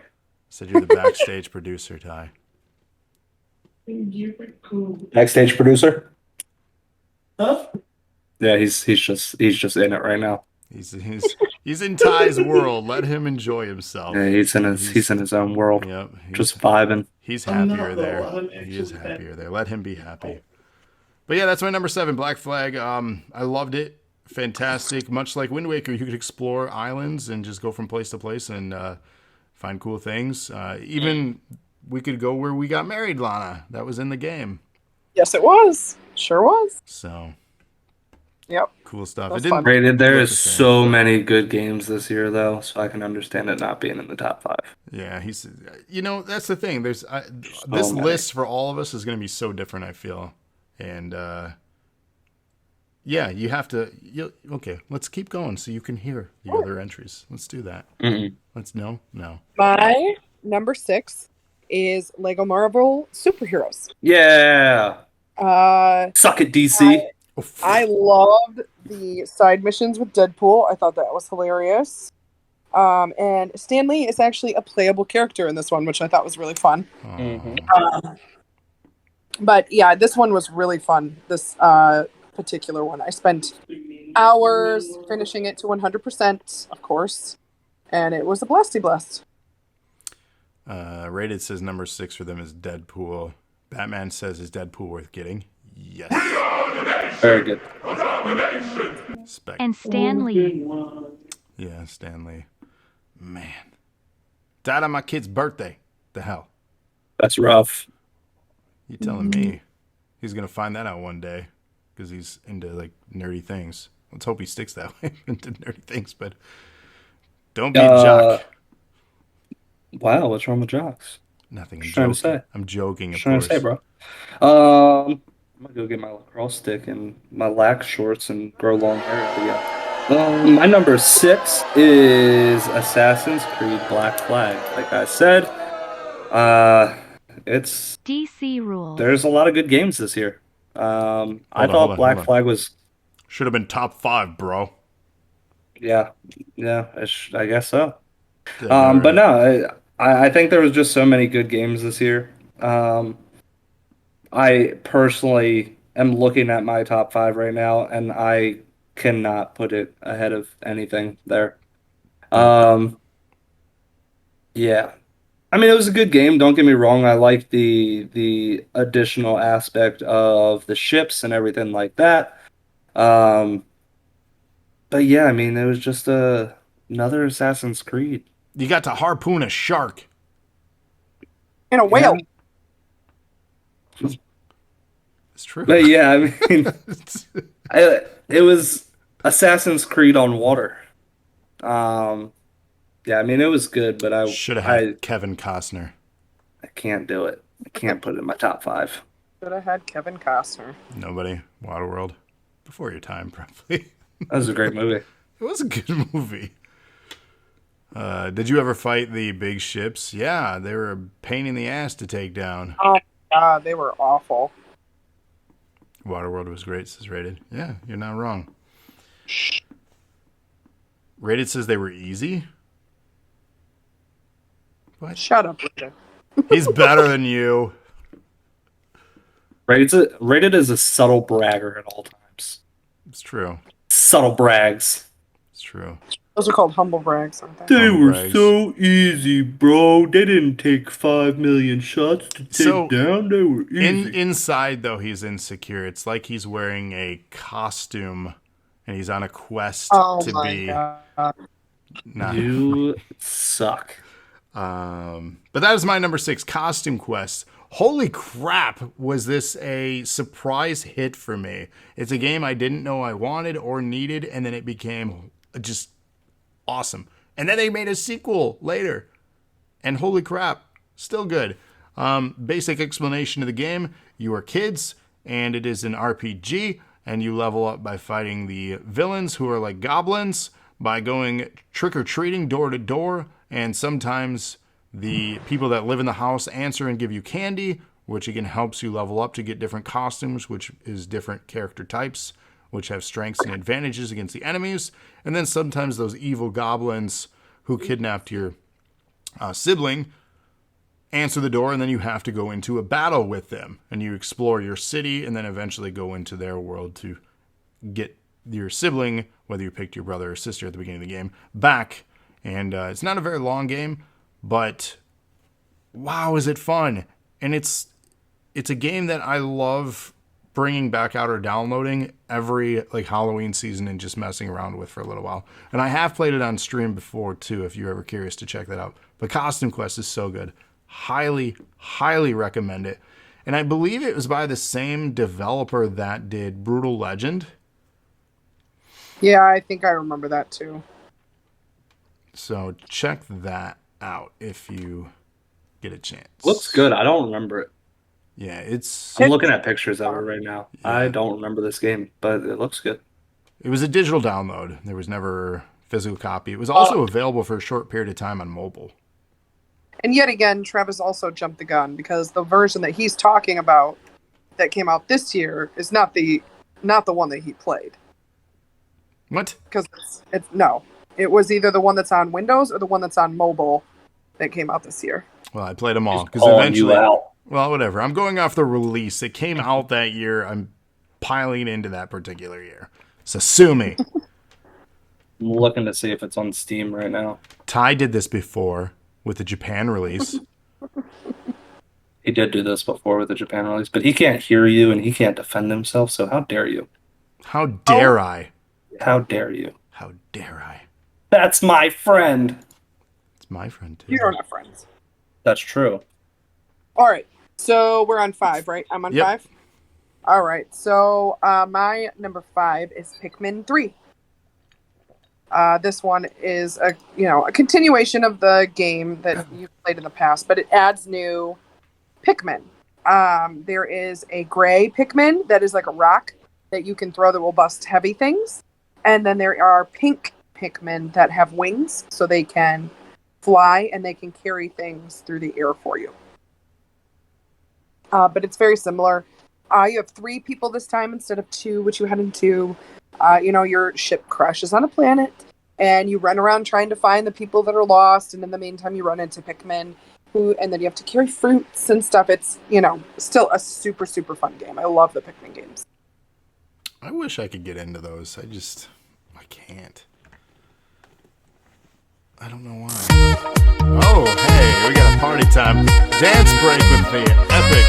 Said you're the backstage producer, Ty. Backstage producer. Huh? Yeah, he's just in it right now. He's in Ty's world. Let him enjoy himself. Yeah, he's in his own world. Yep. Just vibing. He's I'm happier not there. though. I'm He is actually happier there. Let him be happy. But yeah, that's my number 7, Black Flag. I loved it. Fantastic. Much like Wind Waker, you could explore islands and just go from place to place and find cool things. Even we could go where we got married, Lana. That was in the game. yes, it was. Sure was. So Yep. cool stuff. That's It didn't fun. Rated. There look is the same. so many good games this year though, so I can understand it not being in the top 5. Yeah, that's the thing. There's this many. list for all of us is going to be so different, I feel. And yeah, you have to. Okay, let's keep going so you can hear the other entries. Let's do that. Let's no. My number 6 is Lego Marvel Superheroes. Yeah. Suck it, DC. I loved the side missions with Deadpool. I thought that was hilarious. And Stan Lee is actually a playable character in this one, which I thought was really fun. But yeah, this one was really fun. This particular one. I spent hours finishing it to 100%, of course. And it was a blasty blast. Rated says number 6 for them is Deadpool. Batman says is Deadpool worth getting? Yes. Very good. And Stanley. Yeah, Stanley. Man. Died on my kid's birthday. The hell? That's rough. You telling me he's going to find that out one day because he's into like nerdy things. Let's hope he sticks that way into nerdy things, but don't be a jock. Wow, what's wrong with jocks? Nothing. I'm Trying to joking. say. I'm joking, of Trying course. to say, bro. I'm gonna go get my lacrosse stick and my lax shorts and grow long hair again. My number 6 is Assassin's Creed Black Flag. Like I said, it's DC rules. there's a lot of good games this year. I thought Black Flag was should have been top 5, bro. yeah, I guess so. Yeah, But no, I think there was just so many good games this year. I personally am looking at my top 5 right now, and I cannot put it ahead of anything there. Yeah. I mean, it was a good game, don't get me wrong. I liked the additional aspect of the ships and everything like that. But yeah, I mean, it was just another Assassin's Creed. You got to harpoon a shark. And a whale. It's true. But yeah, I mean, it was Assassin's Creed on water. Yeah, I mean it was good, but Should have I had Kevin Costner. I can't do it. I can't put it in my top 5. Should have had Kevin Costner. Nobody. Waterworld. Before your time, probably. That was a great movie. It was a good movie. Did you ever fight the big ships? Yeah, they were a pain in the ass to take down. Oh, God, they were awful. Waterworld was great, says Rated. Yeah, you're not wrong. Rated says they were easy. What? Shut up, Richard. He's better than you. Rated is a subtle bragger at all times. It's true. Subtle brags. It's true. Those are called humble brags, aren't they? They Humble were brags. so easy, bro. They didn't take 5 million shots to take So, down. They were easy. Inside, though, he's insecure. It's like he's wearing a costume and he's on a quest Oh to my be. God. Not, You suck. but that is my number 6, Costume Quest. Holy crap, was this a surprise hit for me. It's a game I didn't know I wanted or needed, and then it became just awesome. And then they made a sequel later. And holy crap, still good. Basic explanation of the game. You are kids, and it is an RPG, and you level up by fighting the villains who are like goblins, by going trick-or-treating door to door, and sometimes the people that live in the house answer and give you candy, which again helps you level up to get different costumes, which is different character types, which have strengths and advantages against the enemies. And then sometimes those evil goblins who kidnapped your sibling answer the door, and then you have to go into a battle with them. And you explore your city, and then eventually go into their world to get your sibling, whether you picked your brother or sister at the beginning of the game, back. And it's not a very long game, but wow, is it fun. And it's a game that I love bringing back out or downloading every like Halloween season and just messing around with for a little while. And I have played it on stream before too, if you're ever curious to check that out. But Costume Quest is so good. Highly, highly recommend it. And I believe it was by the same developer that did Brutal Legend. Yeah, I think I remember that too. So check that out if you get a chance. Looks good. I don't remember it. Yeah, it's I'm looking at pictures of it right now. Yeah. I don't remember this game, but it looks good. it was a digital download. There was never a physical copy. It was also available for a short period of time on mobile. And yet again, Travis also jumped the gun because the version that he's talking about that came out this year is not the one that he played. What? Because it was either the one that's on Windows or the one that's on mobile that came out this year. Well, I played them all because Calling eventually. you out. Well, whatever. I'm going off the release. It came out that year. I'm piling into that particular year. So sue me. I'm looking to see if it's on Steam right now. Ty did this before with the Japan release. He did do this before with the Japan release, but he can't hear you and he can't defend himself, so how dare you? How dare I? How dare you? How dare I? That's my friend. It's my friend too. You don't have friends. That's true. All right. So we're on 5, right? I'm on Yep. 5? All right. So my number 5 is Pikmin 3. This one is a continuation of the game that you've played in the past, but it adds new Pikmin. There is a gray Pikmin that is like a rock that you can throw that will bust heavy things. And then there are pink Pikmin that have wings so they can fly and they can carry things through the air for you. But it's very similar. You have 3 people this time instead of 2, which you had in 2. Your ship crashes on a planet, and you run around trying to find the people that are lost, and in the meantime, you run into Pikmin, and then you have to carry fruits and stuff. It's, still a super, super fun game. I love the Pikmin games. I wish I could get into those. I can't. I don't know why. Oh, hey, we got a party time. Dance break with the epic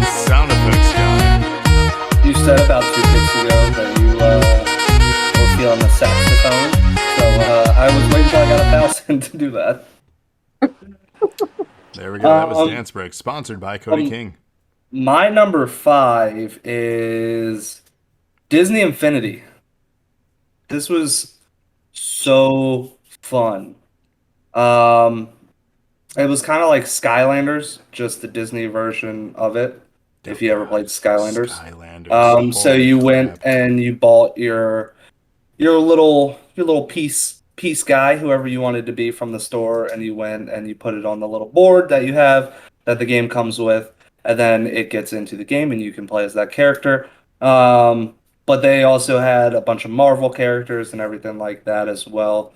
sound effects guy. You said about 2 weeks ago that you were feeling the saxophone, so I was waiting until I got 1,000 to do that. There we go. That was Dance Break, sponsored by Cody King. My number 5 is Disney Infinity. This was so fun. Um, it was kind of like Skylanders, just the Disney version of it. If you ever played Skylanders. Skylanders. So Holy you crap. went and you bought your little piece guy, whoever you wanted to be from the store, and you went and you put it on the little board that you have that the game comes with, and then it gets into the game and you can play as that character. But they also had a bunch of Marvel characters and everything like that as well,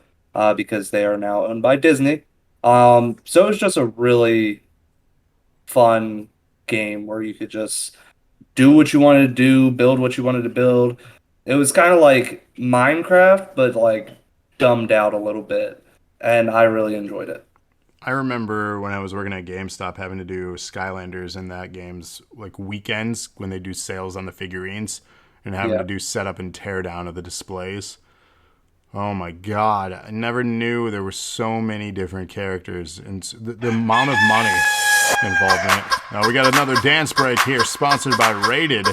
because they are now owned by Disney. So it was just a really fun game where you could just do what you wanted to do, build what you wanted to build. It was kind of like Minecraft, but like dumbed out a little bit, and I really enjoyed it. I remember when I was working at GameStop having to do Skylanders in that game's like weekends when they do sales on the figurines and having Yeah. to do setup and tear down of the displays. Oh my god, I never knew there were so many different characters and the amount of money involved in it. Now we got another dance break here sponsored by Rated.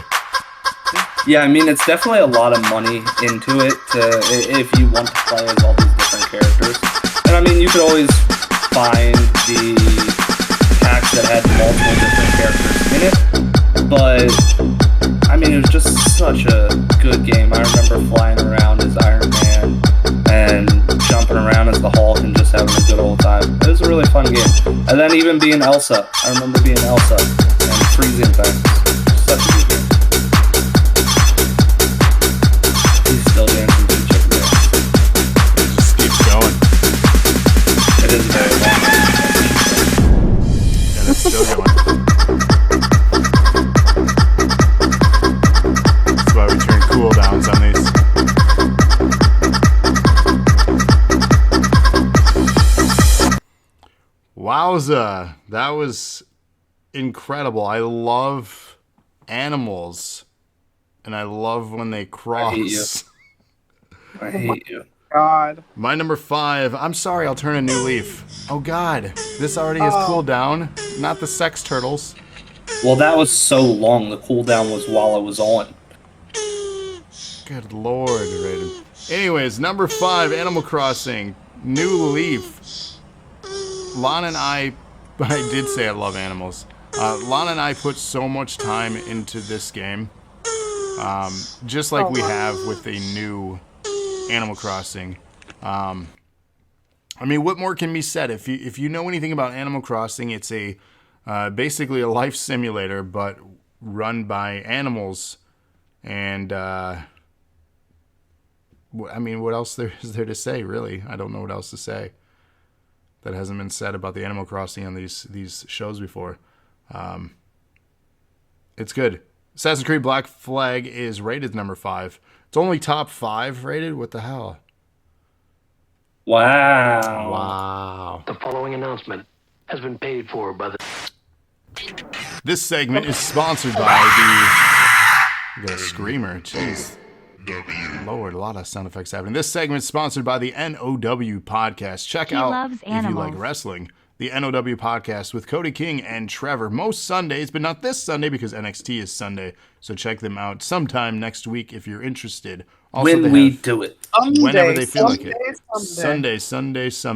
Yeah, I mean it's definitely a lot of money into it if you want to play as all these different characters. And I mean you could always find the packs that had multiple different characters in it, but I mean it was just such a good game. I remember flying around as Iron Man and jumping around as the Hulk and just having a good old time. It was a really fun game. And then even being Elsa. I remember being Elsa and freezing things. Such a good game. He's still dancing to Chicken Dance. It just keeps going. It is very long. And it's still going. That's why we turn cooldowns on these. Wowza, that was incredible. I love animals, and I love when they cross. I hate you. God. My number 5, I'm sorry, I'll turn a new leaf. Oh god, this already has cooled down, not the sex turtles. Well, that was so long. The cooldown was while it was on. Good lord, Raiden. Anyways, number 5, Animal Crossing, New Leaf. Lana and I did say I love animals. Lana and I put so much time into this game, just like we have with the new Animal Crossing. I mean, what more can be said? If you know anything about Animal Crossing, it's a basically a life simulator, but run by animals. And I mean, what else is there to say? Really, I don't know what else to say that hasn't been said about the Animal Crossing on these shows before. It's good. Assassin's Creed Black Flag is rated number 5. It's only top 5 rated? What the hell? Wow. Wow. The following announcement has been paid for by the... This segment is sponsored by the... You got a screamer. Jeez. Lord, a lot of sound effects happening. This segment is sponsored by the NOW podcast. Check out, loves if you animals. like wrestling, the NOW podcast with Cody King and Trevor most Sundays, but not this Sunday because NXT is Sunday. So check them out sometime next week if you're interested. Also, When they we have- do it. whenever they feel like it. Someday. Someday. See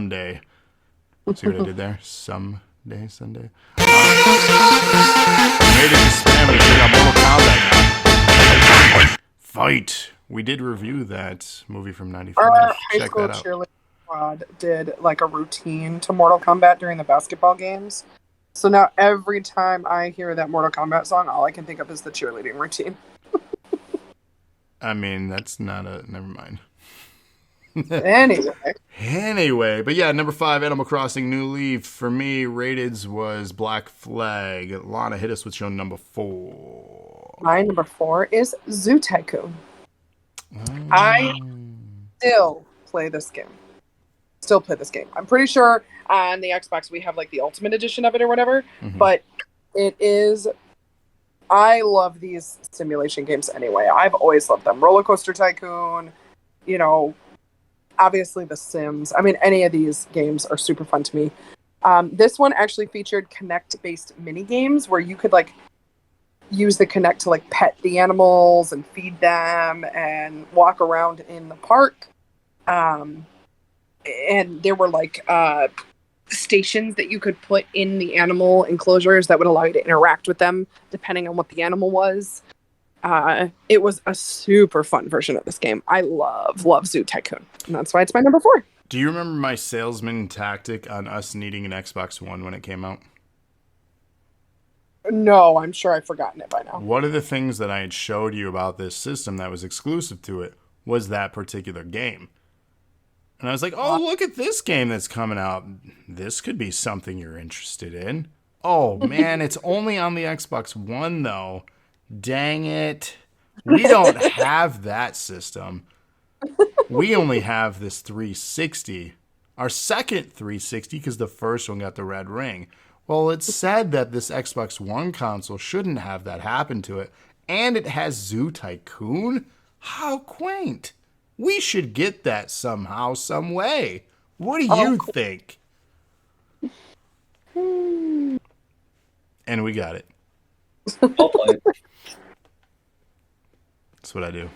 what I did there? Someday. Rated spam and check out Mortal Kombat now. Fight. We did review that movie from '95. Our high Check school that out. cheerleading squad did like a routine to Mortal Kombat during the basketball games. So now every time I hear that Mortal Kombat song, all I can think of is the cheerleading routine. I mean, that's not a... Never mind. Anyway, But yeah, number 5, Animal Crossing New Leaf. For me, rateds was Black Flag. Lana, hit us with show number 4. my number 4 is Zoo Tycoon. I still play this game. I'm pretty sure on the Xbox we have like the Ultimate Edition of it or whatever, but it is... I love these simulation games anyway. I've always loved them. Roller Coaster Tycoon, you know, obviously The Sims. I mean, any of these games are super fun to me. This one actually featured Kinect-based mini games where you could use the Kinect to like pet the animals and feed them and walk around in the park. And there were like stations that you could put in the animal enclosures that would allow you to interact with them depending on what the animal was. It was a super fun version of this game. I love Zoo Tycoon, and that's why it's my number 4. Do you remember my salesman tactic on us needing an Xbox One when it came out? No, I'm sure I've forgotten it by now. One of the things that I had showed you about this system that was exclusive to it was that particular game. And I was like, oh, look at this game that's coming out. This could be something you're interested in. Oh, man, it's only on the Xbox One, though. Dang it. We don't have that system. We only have this 360. Our second 360, because the first one got the red ring. Well, it's said that this Xbox One console shouldn't have that happen to it. And it has Zoo Tycoon? How quaint. We should get that somehow, some way. What do you think? And we got it. I'll play it. That's what I do.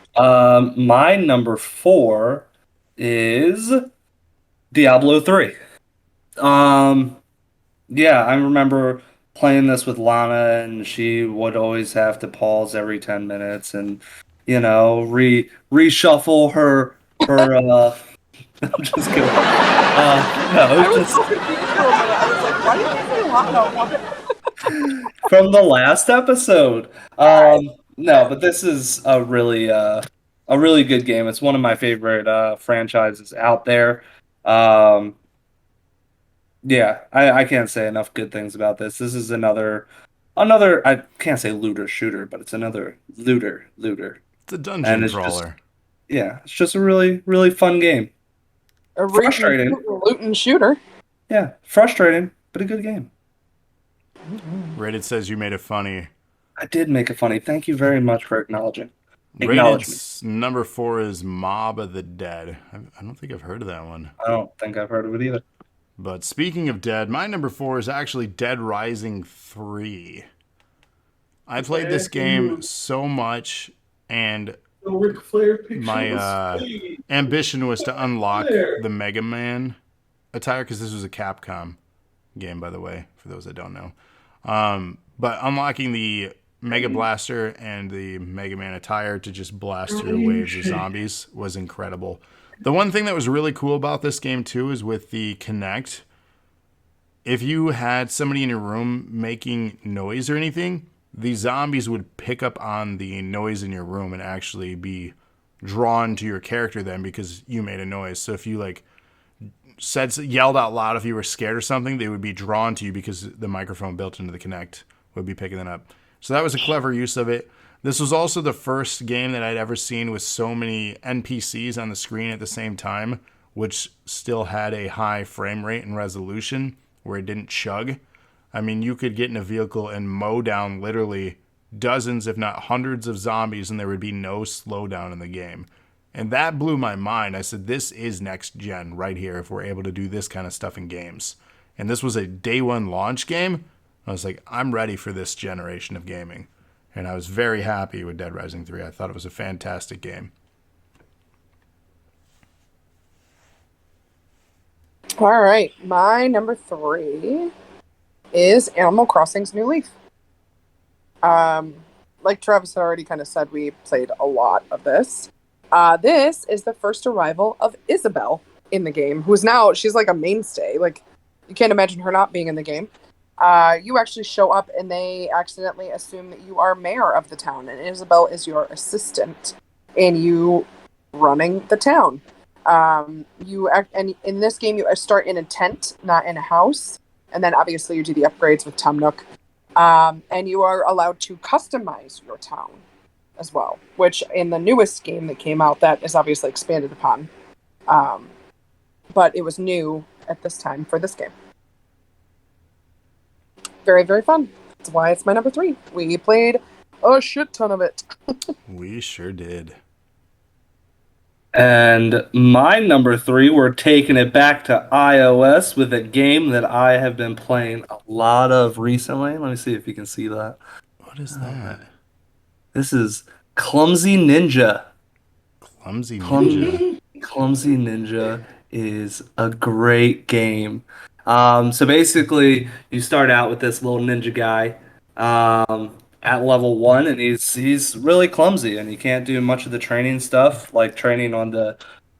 My number 4 is Diablo 3. Yeah, I remember playing this with Lana, and she would always have to pause every 10 minutes and, reshuffle her. I'm just kidding. No, I was just so confused for a minute. I was like, why did you say Lana? from the last episode. No, but this is a really good game. It's one of my favorite franchises out there. Yeah, I can't say enough good things about this. This is another I can't say looter shooter, but it's another looter. It's a dungeon it's crawler. It's just a really, really fun game. A Frustrating. loot and shooter. Yeah, frustrating, but a good game. Rated says you made it funny. I did make it funny. Thank you very much for acknowledging. Rated's number 4 is Mob of the Dead. I don't think I've heard of that one. I don't think I've heard of it either. But speaking of Dead, my number 4 is actually Dead Rising 3. I played this game so much, and my ambition was to unlock the Mega Man attire, because this was a Capcom game, by the way, for those that don't know. But unlocking the Mega Blaster and the Mega Man attire to just blast through waves of zombies was incredible. The one thing that was really cool about this game, too, is with the Kinect. If you had somebody in your room making noise or anything, the zombies would pick up on the noise in your room and actually be drawn to your character then because you made a noise. So if you yelled out loud if you were scared or something, they would be drawn to you because the microphone built into the Kinect would be picking that up. So that was a clever use of it. This was also the first game that I'd ever seen with so many NPCs on the screen at the same time, which still had a high frame rate and resolution where it didn't chug. I mean, you could get in a vehicle and mow down literally dozens, if not hundreds of zombies, and there would be no slowdown in the game. And that blew my mind. I said, this is next gen right here if we're able to do this kind of stuff in games. And this was a day one launch game. I was like, I'm ready for this generation of gaming. And I was very happy with Dead Rising 3. I thought it was a fantastic game. All right, my number 3 is Animal Crossing's New Leaf. Like Travis had already kind of said, we played a lot of this. This is the first arrival of Isabelle in the game, she's like a mainstay. Like, you can't imagine her not being in the game. You actually show up and they accidentally assume that you are mayor of the town, and Isabelle is your assistant in you running the town. And in this game, you start in a tent, not in a house, and then obviously you do the upgrades with Tom Nook. And you are allowed to customize your town as well, which in the newest game that came out, that is obviously expanded upon. But it was new at this time for this game. Very, very fun. That's why it's my number 3. We played a shit ton of it. We sure did. And my number 3, we're taking it back to iOS with a game that I have been playing a lot of recently. Let me see if you can see that. What is that? This is Clumsy Ninja. Clumsy Ninja. Clumsy Ninja is a great game. So basically, you start out with this little ninja guy at level 1, and he's really clumsy, and he can't do much of the training stuff, like training on the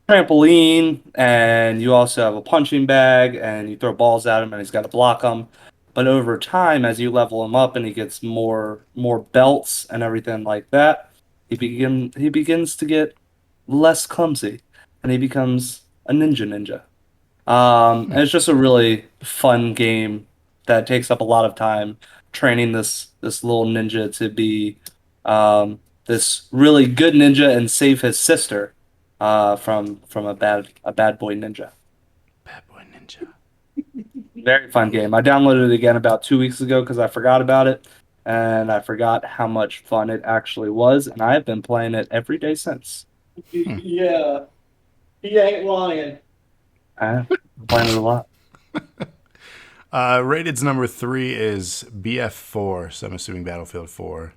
trampoline, and you also have a punching bag, and you throw balls at him, and he's got to block them. But over time, as you level him up, and he gets more belts and everything like that, he begins to get less clumsy, and he becomes a ninja. And it's just a really fun game that takes up a lot of time training this little ninja to be this really good ninja and save his sister from a bad boy ninja. Bad Boy Ninja. Very fun game. I downloaded it again about 2 weeks ago because I forgot about it, and I forgot how much fun it actually was, and I have been playing it every day since. Yeah. He ain't lying. I'm playing it a lot. Rated's number 3 is BF4, so I'm assuming Battlefield 4.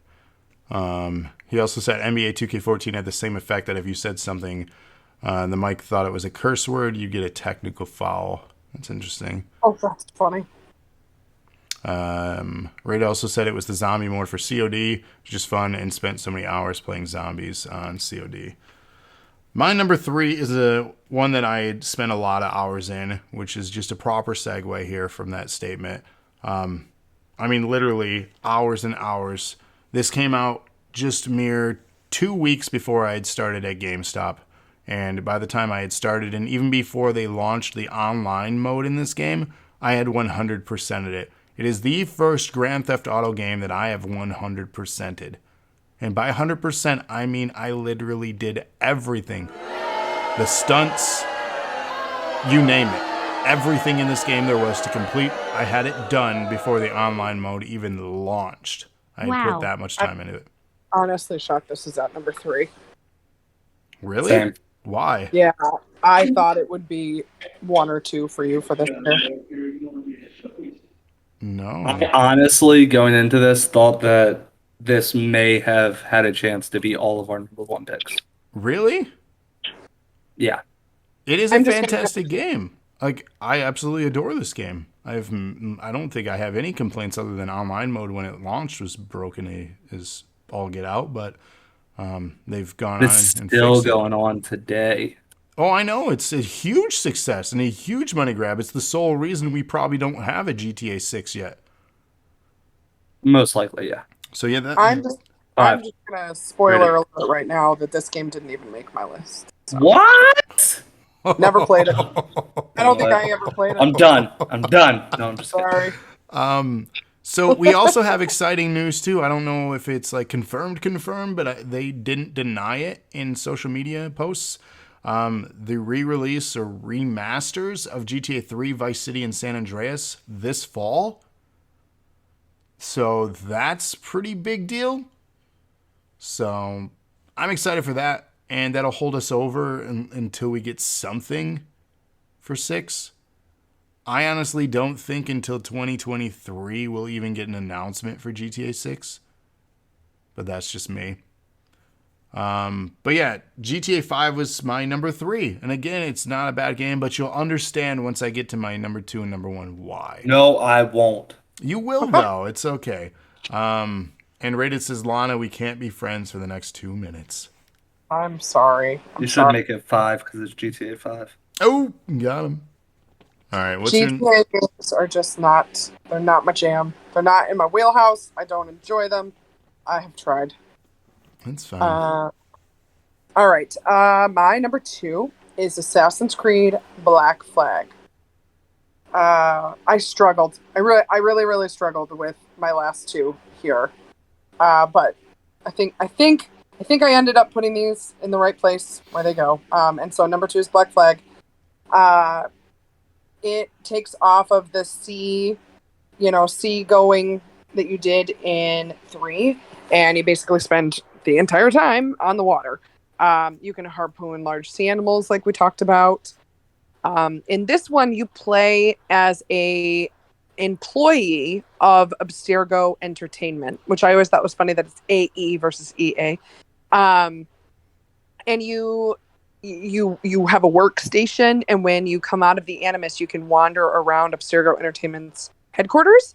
He also said NBA 2K14 had the same effect that if you said something, the mic thought it was a curse word, you get a technical foul. That's interesting. Oh, that's funny. Rated also said it was the zombie mode for COD, which is just fun, and spent so many hours playing zombies on COD. My number 3 is one that I spent a lot of hours in, which is just a proper segue here from that statement. I mean, literally hours and hours. This came out just mere 2 weeks before I had started at GameStop. And by the time I had started, and even before they launched the online mode in this game, I had 100%ed it. It is the first Grand Theft Auto game that I have 100%ed. And by 100%, I mean I literally did everything. The stunts, you name it. Everything in this game there was to complete, I had it done before the online mode even launched. I had put Wow. that much time into it. Honestly shocked this is at number 3. Really? Same. Why? Yeah, I thought it would be 1 or 2 for you for this year. No. I honestly, going into this, thought that this may have had a chance to be all of our number 1 picks. Really? Yeah. It is a I'm just gonna- fantastic game. Like, I absolutely adore this game. I don't think I have any complaints other than online mode when it launched was broken as all get out, but they've gone It's on and still fixed it. going on today. Oh, I know. It's a huge success and a huge money grab. It's the sole reason we probably don't have a GTA 6 yet. Most likely, yeah. So, yeah, I'm just Five. gonna spoiler alert right now that this game didn't even make my list. What? Never played it. I don't think I ever played it. I'm done. I'm done. No, I'm just kidding. Sorry. So we also have exciting news too. I don't know if it's like confirmed, but they didn't deny it in social media posts. The re-release or remasters of GTA 3, Vice City, and San Andreas this fall. So that's pretty big deal. So I'm excited for that, and that'll hold us over until we get something for 6. I honestly don't think until 2023 we'll even get an announcement for GTA 6. But that's just me. But yeah, GTA 5 was my number 3. And again, it's not a bad game, but you'll understand once I get to my number 2 and number 1 why. No, I won't. You will, though. It's okay. And Rated says, Lana, we can't be friends for the next 2 minutes. I'm sorry. You should make it 5 because it's GTA 5. Oh, got him. All right, what's your... GTA games are just not, they're not my jam. They're not in my wheelhouse. I don't enjoy them. I have tried. That's fine. All right. My number 2 is Assassin's Creed Black Flag. I struggled. I really struggled with my last 2 here. But I think I ended up putting these in the right place where they go. And so number 2 is Black Flag. It takes off of the sea going that you did in 3, and you basically spend the entire time on the water. You can harpoon large sea animals like we talked about. In this one, you play as a employee of Abstergo Entertainment, which I always thought was funny that it's AE versus EA. And you have a workstation, and when you come out of the Animus, you can wander around Abstergo Entertainment's headquarters,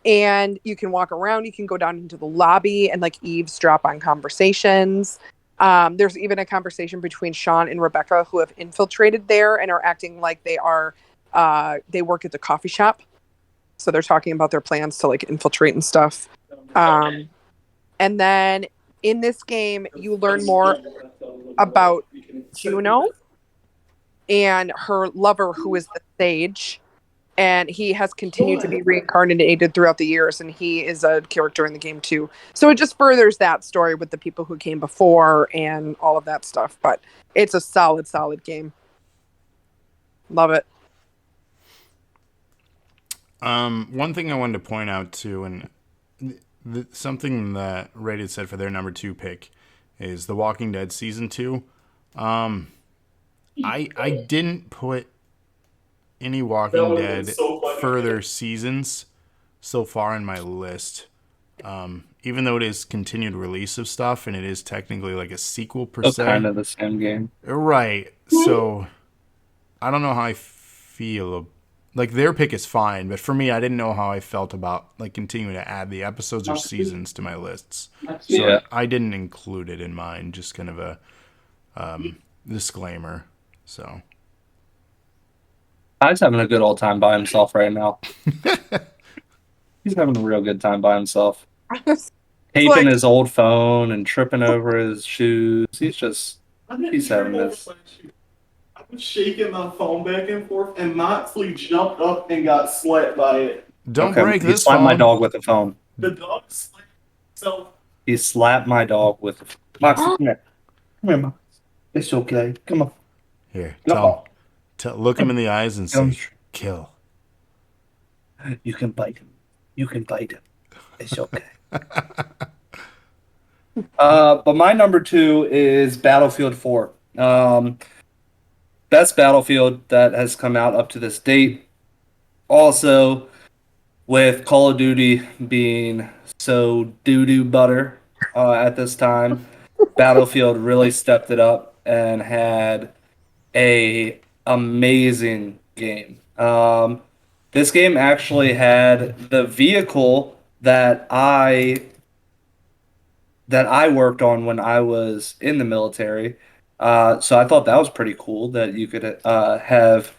and you can walk around. You can go down into the lobby and like eavesdrop on conversations. There's even a conversation between Sean and Rebecca, who have infiltrated there and are acting like they work at the coffee shop. So they're talking about their plans to like infiltrate and stuff. And then in this game, you learn more about Juno and her lover, who is the Sage. And he has continued to be reincarnated throughout the years, and he is a character in the game too. So it just furthers that story with the people who came before and all of that stuff. But it's a solid game. Love it. One thing I wanted to point out too, and something that Rated said for their number 2 pick is The Walking Dead Season 2. I didn't put any Walking Dead further seasons so far in my list. Even though it is continued release of stuff and it is technically like a sequel per se. Kind of the same game. Right. So I don't know how I feel. Like their pick is fine, but for me, I didn't know how I felt about like continuing to add the episodes or seasons to my lists. So I didn't include it in mine. Just kind of a disclaimer. So Ty's having a good old time by himself right now. He's having a real good time by himself. Taping his old phone and tripping over his shoes. He's having this. I was shaking my phone back and forth, and Moxley jumped up and got slapped by it. Don't break this phone. He slapped my dog with the phone. The dog slapped himself. He slapped my dog with the phone. Moxley, come here. Come here, Mox. It's okay. Come on. Here, look him in the eyes and say, kill. You can bite him. You can bite him. It's okay. But my number 2 is Battlefield 4. Best Battlefield that has come out up to this date. Also, with Call of Duty being so doo-doo butter at this time, Battlefield really stepped it up and had a amazing game. This game actually had the vehicle that I worked on when I was in the military. So I thought that was pretty cool that you could have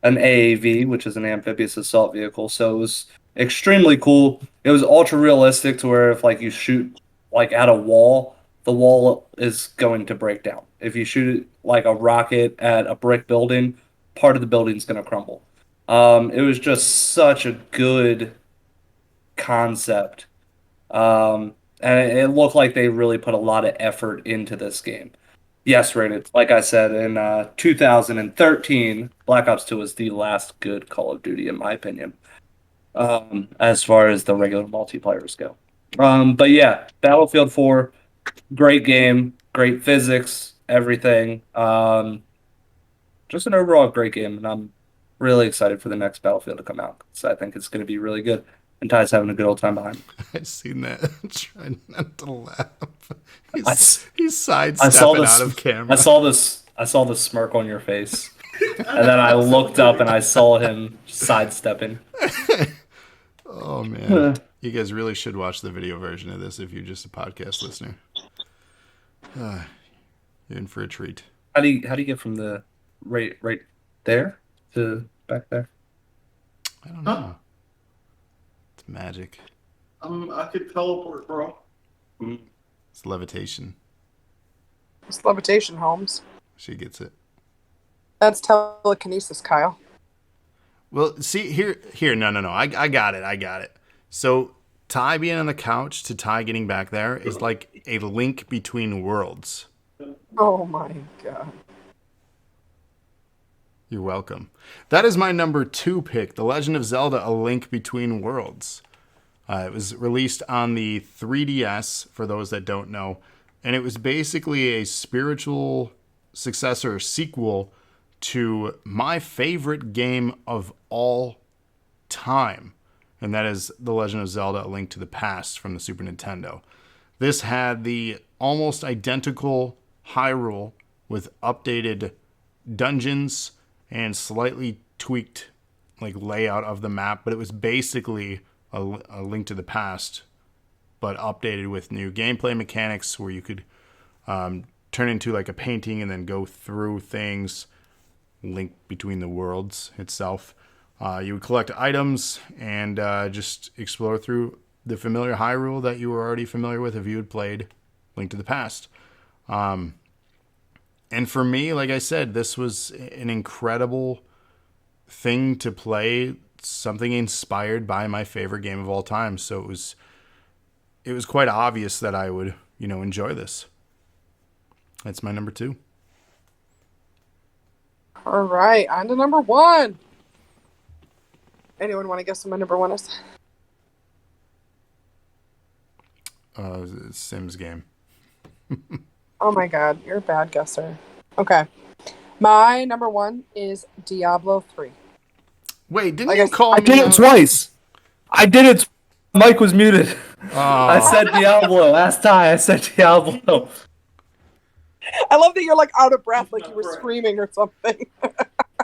an AAV, which is an amphibious assault vehicle. So it was extremely cool. It was ultra realistic to where if like you shoot like at a wall, the wall is going to break down. If you shoot like a rocket at a brick building, part of the building's going to crumble. It was just such a good concept. And it looked like they really put a lot of effort into this game. Yes, Rated. Like I said, in 2013, Black Ops 2 was the last good Call of Duty, in my opinion, as far as the regular multiplayers go. But yeah, Battlefield 4, great game, great physics, everything. Just an overall great game, and I'm really excited for the next Battlefield to come out. So I think it's going to be really good. And Ty's having a good old time behind me. I've seen that. Trying not to laugh. He's sidestepping out of camera. I saw the smirk on your face. And then I looked up and I saw him sidestepping. Oh, man. You guys really should watch the video version of this if you're just a podcast listener. You're in for a treat. How do you get from the right there to back there? I don't know. It's magic. I could teleport, bro. It's levitation. It's levitation, Holmes. She gets it. That's telekinesis, Kyle. Well, see, here. No. I got it. So, Ty being on the couch to Ty getting back there is like a link between worlds. Oh, my God. You're welcome. That is my number 2 pick, The Legend of Zelda, A Link Between Worlds. It was released on the 3DS, for those that don't know, and it was basically a spiritual successor, sequel to my favorite game of all time, and that is The Legend of Zelda: A Link to the Past from the Super Nintendo. This had the almost identical Hyrule with updated dungeons and slightly tweaked like layout of the map, but it was basically a Link to the Past, but updated with new gameplay mechanics where you could turn into like a painting and then go through things, link between the worlds itself. You would collect items and just explore through the familiar Hyrule that you were already familiar with if you had played Link to the Past. And for me, like I said, this was an incredible thing to play, something inspired by my favorite game of all time. So it was quite obvious that I would, enjoy this. That's my number 2. All right, on to number 1. Anyone want to guess what my number 1 is? Sims game. Oh my god, you're a bad guesser. Okay. My number 1 is Diablo 3. Wait, didn't Like you I- call I me did it out? twice. I did it. Mike was muted. Oh. I said Diablo. Last time I said Diablo. I love that you're like out of breath, like you were screaming or something.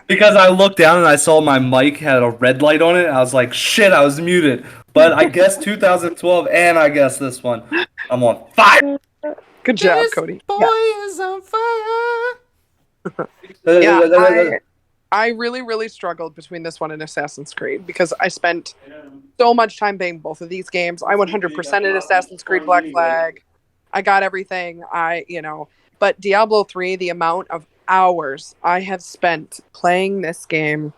Because I looked down and I saw my mic had a red light on it. I was like, shit, I was muted. But I guessed 2012 and I guessed this one. I'm on fire. Good job, This Cody. boy Yeah. is on fire. Yeah, I really, really struggled between this one and Assassin's Creed because I spent so much time playing both of these games. I 100%ed Assassin's Creed Black Flag. I got everything. But Diablo 3, the amount of hours I have spent playing this game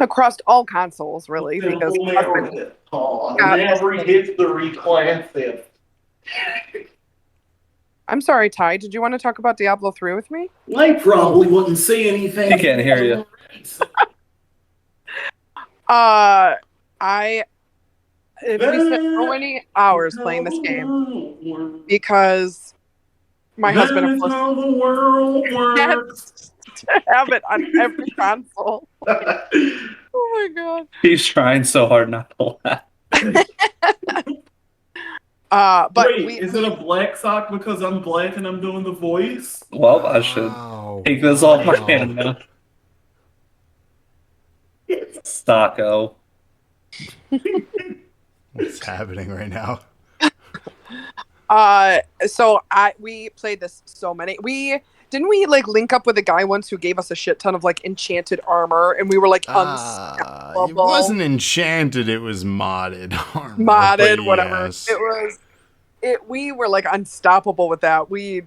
across all consoles, really, because Never hit the reclassive. I'm sorry, Ty. Did you want to talk about Diablo 3 with me? I probably wouldn't say anything. He can't hear you. I we spent so many hours playing this game because my husband, of course, how the world works. to have it on every console. Oh my god. He's trying so hard not to laugh. But Wait, is it a black sock because I'm black and I'm doing the voice? Well, I should Wow. take this off my Wow. hand now. Stocko. What's happening right now? So we played this so many. Didn't we like link up with a guy once who gave us a shit ton of like enchanted armor, and we were like It unstoppable. wasn't enchanted, it was modded armor. Modded, but whatever. yes. We were like unstoppable with that. We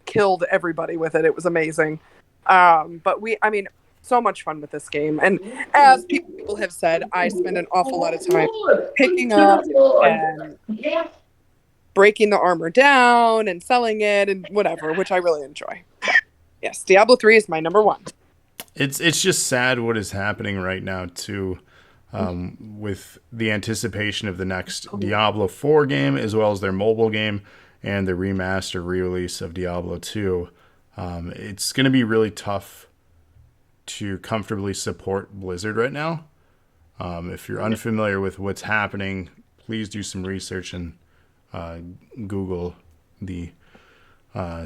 killed everybody with it. It was amazing. But so much fun with this game. And as people have said, I spend an awful lot of time picking up and breaking the armor down and selling it and whatever, which I really enjoy. But yes, Diablo 3 is my number 1. It's just sad what is happening right now too, with the anticipation of the next Diablo 4 game as well as their mobile game and the remaster re-release of Diablo 2. It's going to be really tough to comfortably support Blizzard right now. If you're unfamiliar with what's happening, please do some research and Google the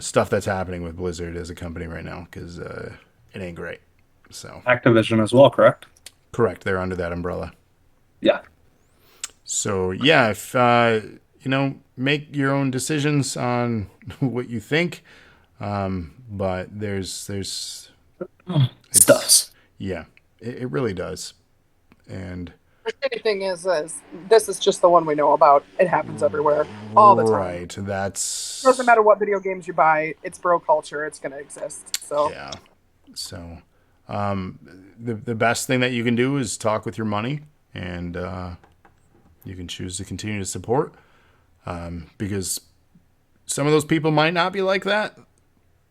stuff that's happening with Blizzard as a company right now, because it ain't great. So Activision as well, correct? correct, they're under that umbrella. Yeah. So yeah, if make your own decisions on what you think, but there's Stuffs. yeah, it really does, and The shitty thing is this is just the one we know about. It happens everywhere, all the time. right, that's Doesn't matter what video games you buy, it's bro culture. It's going to exist. So yeah. So the best thing that you can do is talk with your money, and you can choose to continue to support, because some of those people might not be like that,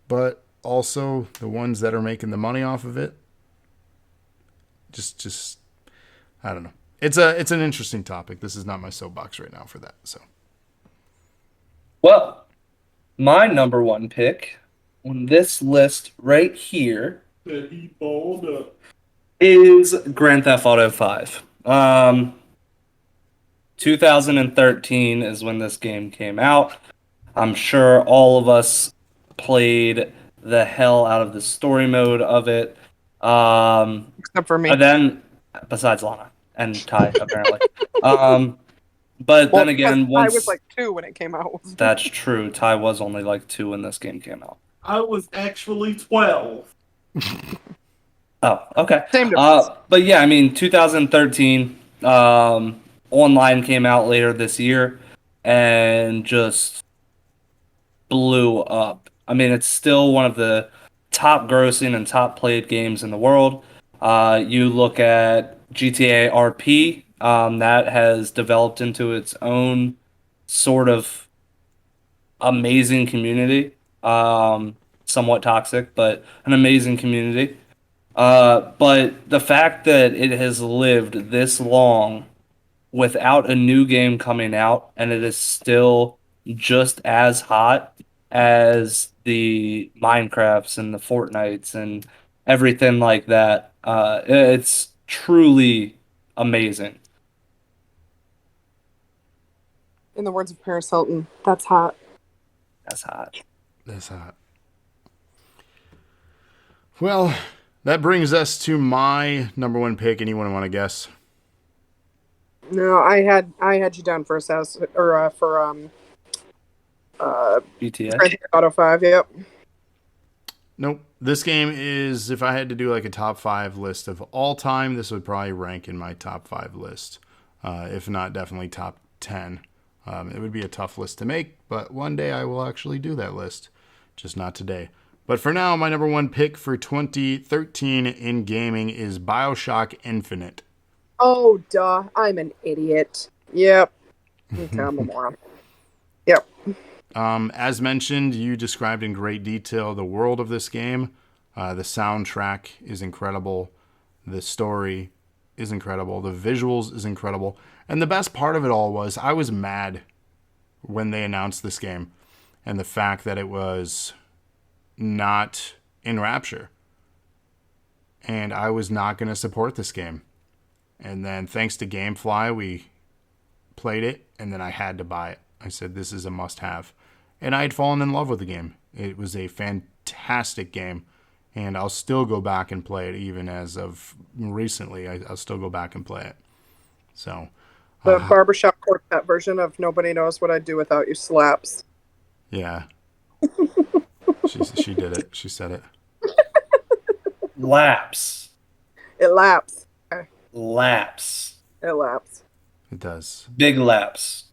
but also the ones that are making the money off of it, just I don't know. It's an interesting topic. This is not my soapbox right now for that. So Well, my number 1 pick on this list right here That he balled up. is Grand Theft Auto 5. 2013 is when this game came out. I'm sure all of us played the hell out of the story mode of it. Except for me. And then, besides Lana and Ty, apparently. But Well, then again, I once was like 2 when it came out. that's true, Ty was only like 2 when this game came out. I was actually 12. Oh, okay. Same difference. But yeah, I mean, 2013, online came out later this year and just blew up. I mean, it's still one of the top grossing and top played games in the world. You look at GTA RP, that has developed into its own sort of amazing community. Somewhat toxic, but an amazing community. But the fact that it has lived this long without a new game coming out and it is still just as hot as the Minecrafts and the Fortnites and everything like that, it's truly amazing. In the words of Paris Hilton, that's hot. That's hot. That's hot. Well, that brings us to my number one pick. Anyone want to guess? No, I had you down for Assassin or for GTA. Grand Theft Auto 5. Yep. Nope. This game is, if I had to do like a top 5 list of all time, this would probably rank in my top 5 list. If not, definitely top 10. It would be a tough list to make, but one day I will actually do that list. Just not today. But for now, my number one pick for 2013 in gaming is BioShock Infinite. Oh, duh. I'm an idiot. Yep. Okay, I'm a moron. Yep. As mentioned, you described in great detail the world of this game. The soundtrack is incredible. The story is incredible. The visuals is incredible. And the best part of it all was I was mad when they announced this game and the fact that it was not in Rapture. And I was not going to support this game. And then thanks to GameFly, we played it, and then I had to buy it. I said, this is a must-have. And I had fallen in love with the game. It was a fantastic game, and I'll still go back and play it, even as of recently. I'll still go back and play it. So, The barbershop quartet version of Nobody Knows What I'd Do Without You slaps. yeah. She did it. She said it. Laps. It laps. Laps. It laps. It does. Big laps.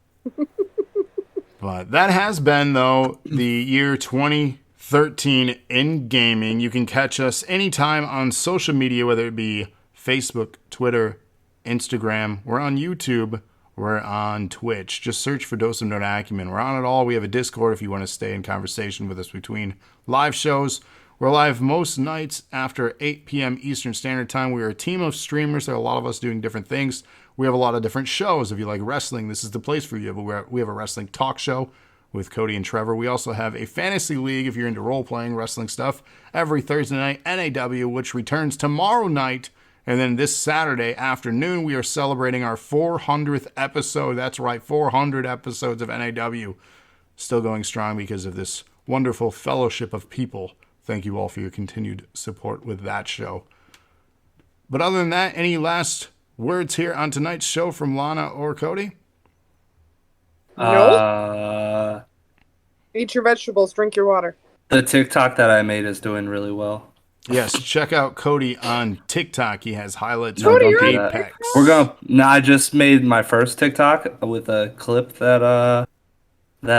But that has been, though, the year 2013 in gaming. You can catch us anytime on social media, whether it be Facebook, Twitter, Instagram. We're on YouTube. We're on Twitch. Just search for Dose of Nerd Acumen. We're on it all. We have a Discord if you want to stay in conversation with us between live shows. We're live most nights after 8 p.m. Eastern Standard Time. We are a team of streamers. There are a lot of us doing different things. We have a lot of different shows. If you like wrestling, this is the place for you. We have a wrestling talk show with Cody and Trevor. We also have a fantasy league if you're into role-playing wrestling stuff every Thursday night, NAW, which returns tomorrow night. And then this Saturday afternoon, we are celebrating our 400th episode. That's right, 400 episodes of NAW. Still going strong because of this wonderful fellowship of people. Thank you all for your continued support with that show. But other than that, any last words here on tonight's show from Lana or Cody? Nope. Eat your vegetables, drink your water. The TikTok that I made is doing really well. Yes, check out Cody on TikTok. He has highlights Cody, from you're on Apex. I just made my first TikTok with a clip that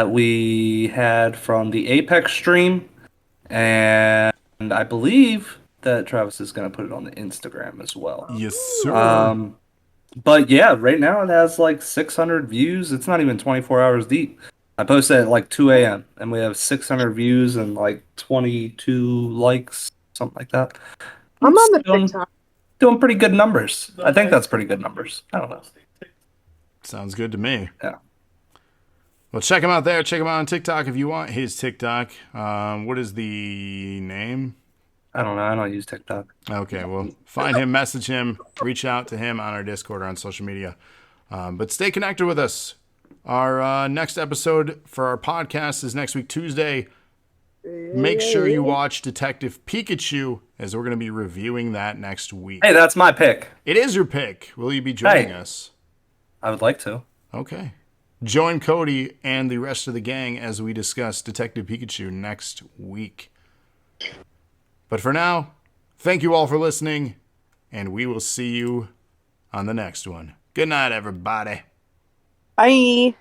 we had from the Apex stream, and I believe that Travis is going to put it on the Instagram as well. Yes, sir. But yeah, right now it has like 600 views. It's not even 24 hours deep. I posted at like 2 a.m. and we have 600 views and like 22 likes, something like that. I'm on the Doing- TikTok. Doing pretty good numbers. I think that's pretty good numbers. I don't know. Sounds good to me. Yeah. Well, check him out there. Check him out on TikTok if you want his TikTok. What is the name? I don't know. I don't use TikTok. Okay, well, find him, message him, reach out to him on our Discord or on social media. But stay connected with us. Our next episode for our podcast is next week, Tuesday. Make sure you watch Detective Pikachu, as we're going to be reviewing that next week. Hey, that's my pick. It is your pick. Will you be joining us? I would like to. Okay. Join Cody and the rest of the gang as we discuss Detective Pikachu next week. But for now, thank you all for listening, and we will see you on the next one. Good night, everybody. Bye.